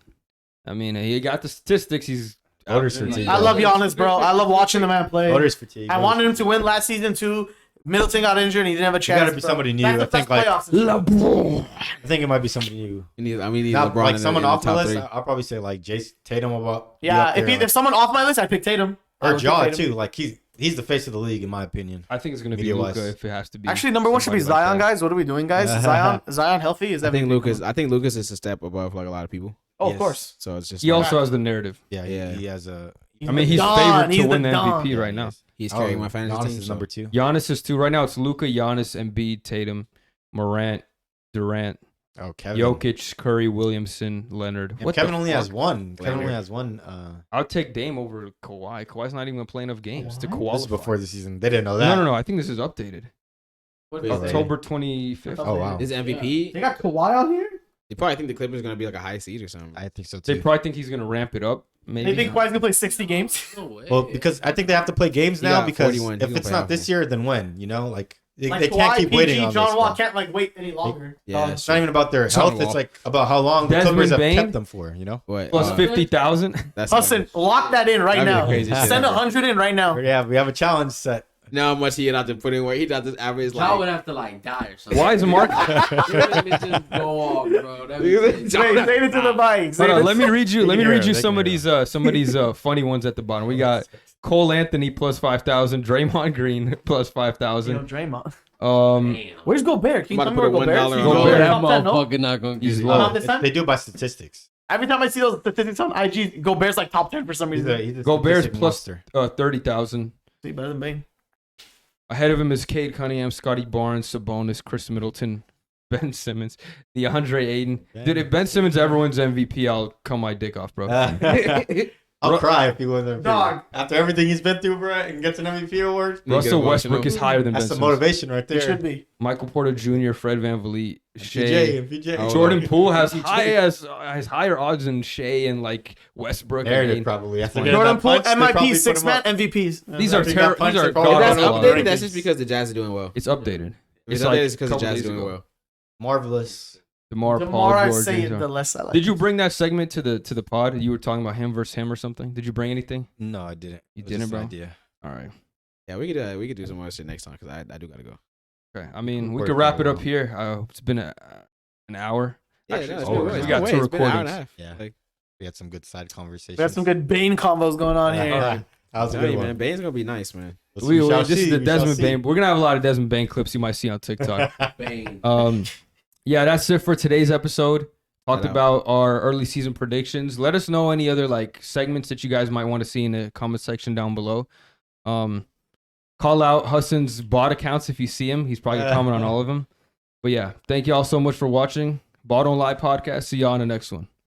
Speaker 1: I mean, he got the statistics. He's
Speaker 3: Voters
Speaker 1: out there,
Speaker 3: fatigue.
Speaker 1: like-
Speaker 2: I love Giannis, bro. I love watching the man play.
Speaker 3: Voters fatigue.
Speaker 2: I wanted him to win last season too. Middleton got injured and he didn't have a chance.
Speaker 3: gotta be
Speaker 2: bro.
Speaker 3: somebody new.
Speaker 2: Back to
Speaker 3: I think, like,
Speaker 2: playoffs and shit.
Speaker 3: I think it might be somebody new.
Speaker 4: We need
Speaker 3: Not
Speaker 4: LeBron
Speaker 3: like
Speaker 4: in
Speaker 3: someone
Speaker 4: the
Speaker 3: off the
Speaker 4: top
Speaker 3: list.
Speaker 4: three.
Speaker 3: I'll probably say like Jason Tatum about.
Speaker 2: Yeah, if someone off my list, I'd pick Tatum. I
Speaker 3: or
Speaker 2: would pick
Speaker 3: Jaw
Speaker 2: Tatum.
Speaker 3: too. Like he's the face of the league in my opinion.
Speaker 1: I think it's gonna be
Speaker 3: Media-wise.
Speaker 1: Luka if it has to be.
Speaker 2: Actually, number one should be
Speaker 3: somebody like
Speaker 2: Zion,
Speaker 3: that.
Speaker 2: guys. What are we doing, guys? Zion healthy? Is that?
Speaker 4: I think Lucas is a step above like a lot of people.
Speaker 2: Oh, of
Speaker 3: Yes.
Speaker 2: course.
Speaker 4: So it's just
Speaker 1: he
Speaker 4: like,
Speaker 1: also has the narrative.
Speaker 3: Yeah,
Speaker 4: Yeah.
Speaker 3: he has a.
Speaker 1: I mean, he's
Speaker 2: Don.
Speaker 1: favored
Speaker 2: He's
Speaker 1: to
Speaker 2: the
Speaker 1: win the
Speaker 2: Don.
Speaker 1: MVP right now.
Speaker 4: he's carrying my fantasy
Speaker 3: Giannis
Speaker 4: team.
Speaker 3: is
Speaker 4: so-
Speaker 3: number 2.
Speaker 1: Giannis is 2 right now. It's Luka, Giannis, Embiid, Tatum, Morant, Durant,
Speaker 3: Oh, Kevin.
Speaker 1: Jokic, Curry, Williamson, Leonard.
Speaker 3: And
Speaker 1: What
Speaker 3: Kevin
Speaker 1: the
Speaker 3: only
Speaker 1: fuck?
Speaker 3: has one. Kevin
Speaker 4: Leonard.
Speaker 3: only has one.
Speaker 1: I'll take Dame over Kawhi. Kawhi's not even gonna play enough games to qualify.
Speaker 3: This is before the season. They didn't know that.
Speaker 1: No. I think this is updated.
Speaker 6: What
Speaker 3: Wait,
Speaker 6: is
Speaker 3: wait.
Speaker 6: it?
Speaker 1: October 25th.
Speaker 3: Oh wow.
Speaker 4: His MVP.
Speaker 2: They got Kawhi on here.
Speaker 4: You probably think the Clippers are gonna be like a high seed or something.
Speaker 3: I think so
Speaker 1: They
Speaker 3: too.
Speaker 1: probably think he's gonna ramp it up. Maybe.
Speaker 2: They think Kawhi's gonna play 60 games.
Speaker 6: No way.
Speaker 3: Well, because I think they have to play games
Speaker 4: He
Speaker 3: now
Speaker 4: got
Speaker 3: because
Speaker 4: 41. He's
Speaker 3: if
Speaker 4: gonna
Speaker 3: it's
Speaker 4: play
Speaker 3: not
Speaker 4: off
Speaker 3: this
Speaker 4: him.
Speaker 3: year, then when? You know, like they
Speaker 2: Like
Speaker 3: can't
Speaker 2: Kawhi,
Speaker 3: keep waiting
Speaker 2: PG,
Speaker 3: on
Speaker 2: John
Speaker 3: this.
Speaker 2: Wall
Speaker 3: bro.
Speaker 2: can't like wait any longer.
Speaker 4: Yeah,
Speaker 3: It's not even about their
Speaker 4: John
Speaker 3: health.
Speaker 4: Wall.
Speaker 3: It's like about how long the
Speaker 1: Desmond
Speaker 3: Clippers have
Speaker 1: Bane?
Speaker 3: kept them for. You know.
Speaker 4: What?
Speaker 1: Plus 50,000.
Speaker 4: That's
Speaker 2: Hudson, lock that in right
Speaker 4: That'd be
Speaker 2: now.
Speaker 4: the craziest shit
Speaker 2: Send
Speaker 4: ever.
Speaker 2: 100 in right now.
Speaker 3: Yeah, we have a challenge set.
Speaker 4: Now how much he'd have to put in work. He'd have to average
Speaker 6: Y'all
Speaker 4: like.
Speaker 6: would have to like die or something.
Speaker 1: Why is Mark?
Speaker 6: Let me just go off, bro. That'd be crazy.
Speaker 2: Say it to the mic. Say
Speaker 1: Hold on,
Speaker 2: it.
Speaker 1: let me read you. Let me
Speaker 3: can
Speaker 1: read
Speaker 3: hear
Speaker 1: you
Speaker 3: him,
Speaker 1: some
Speaker 3: they
Speaker 1: of
Speaker 3: can
Speaker 1: these funny ones at the bottom. We got Cole Anthony plus 5,000, Draymond Green plus
Speaker 2: Yo,
Speaker 1: Ben Simmons, DeAndre Ayton. Dude, if Ben Simmons ever wins MVP, I'll cut my dick off, bro.
Speaker 3: I'll cry if he wins MVP.
Speaker 2: Dog.
Speaker 3: After everything he's been through, bro, and gets an MVP award.
Speaker 1: Russell
Speaker 4: emotional.
Speaker 1: Westbrook is higher than Ben
Speaker 3: That's the
Speaker 1: Simmons.
Speaker 3: motivation right
Speaker 2: It
Speaker 3: there.
Speaker 2: should be.
Speaker 1: Michael Porter Jr., Fred VanVleet, Shea.
Speaker 3: VJ.
Speaker 1: Jordan Poole has
Speaker 3: VJ.
Speaker 1: higher odds than Shea and like Westbrook. I
Speaker 3: Narrative
Speaker 1: mean,
Speaker 3: probably. After
Speaker 1: Jordan
Speaker 3: getting
Speaker 2: Jordan
Speaker 3: that
Speaker 2: Poole,
Speaker 3: punch, they probably
Speaker 2: MIP,
Speaker 3: put
Speaker 2: six
Speaker 3: him
Speaker 2: man
Speaker 3: up.
Speaker 2: MVPs.
Speaker 1: these are
Speaker 3: He got
Speaker 1: terrible.
Speaker 3: punched,
Speaker 1: These are
Speaker 3: they probably
Speaker 4: If that's
Speaker 3: got
Speaker 1: god
Speaker 3: him
Speaker 1: awful.
Speaker 3: up.
Speaker 4: updated, that's just because the Jazz are doing well.
Speaker 1: It's updated.
Speaker 4: It's
Speaker 1: like
Speaker 4: updated it's because the
Speaker 1: a couple
Speaker 4: Jazz
Speaker 1: days
Speaker 4: are doing
Speaker 1: ago.
Speaker 4: well.
Speaker 3: Marvelous.
Speaker 1: DeMar,
Speaker 2: The
Speaker 1: Paul
Speaker 2: more I
Speaker 1: George.
Speaker 2: say
Speaker 1: James
Speaker 2: it,
Speaker 1: Harden.
Speaker 2: the less I like
Speaker 1: Did you
Speaker 2: it.
Speaker 1: bring that segment to the pod? You were talking about him versus him or something. Did you bring anything?
Speaker 3: No, I didn't.
Speaker 1: You
Speaker 3: It was
Speaker 1: didn't,
Speaker 3: just an
Speaker 1: bro?
Speaker 3: idea.
Speaker 1: All right.
Speaker 4: Yeah, we could do some more shit next time because I do gotta go.
Speaker 1: Okay. I mean, we
Speaker 3: Work
Speaker 1: could wrap
Speaker 3: that
Speaker 1: it up
Speaker 3: well.
Speaker 1: here. It's been an hour.
Speaker 4: Yeah,
Speaker 1: Actually,
Speaker 4: no,
Speaker 1: it's
Speaker 4: it's been
Speaker 1: over.
Speaker 4: way-
Speaker 1: We
Speaker 4: it's
Speaker 1: got
Speaker 4: been
Speaker 1: two
Speaker 4: way- it's been an hour and a
Speaker 1: recordings.
Speaker 4: half.
Speaker 3: Yeah.
Speaker 4: Like,
Speaker 3: We had some good side conversations.
Speaker 2: We got some good Bane combos going on here.
Speaker 1: All right.
Speaker 3: That was a
Speaker 4: tell
Speaker 3: good
Speaker 4: you,
Speaker 3: one.
Speaker 4: man, Bane's gonna be nice, man.
Speaker 1: This is the Desmond Bain. We're gonna have a lot of Desmond Bain clips you might see on TikTok.
Speaker 5: Bang.
Speaker 1: Yeah, that's it for today's episode. Talked
Speaker 4: Shout out.
Speaker 1: about our early season predictions. Let us know any other like segments that you guys might want to see in the comment section down below. Call out Hassan's bot accounts if you see him. He's probably gonna comment on all of them. But yeah, thank you all so much for watching. Ball Don't Lie podcast. See y'all on the next one.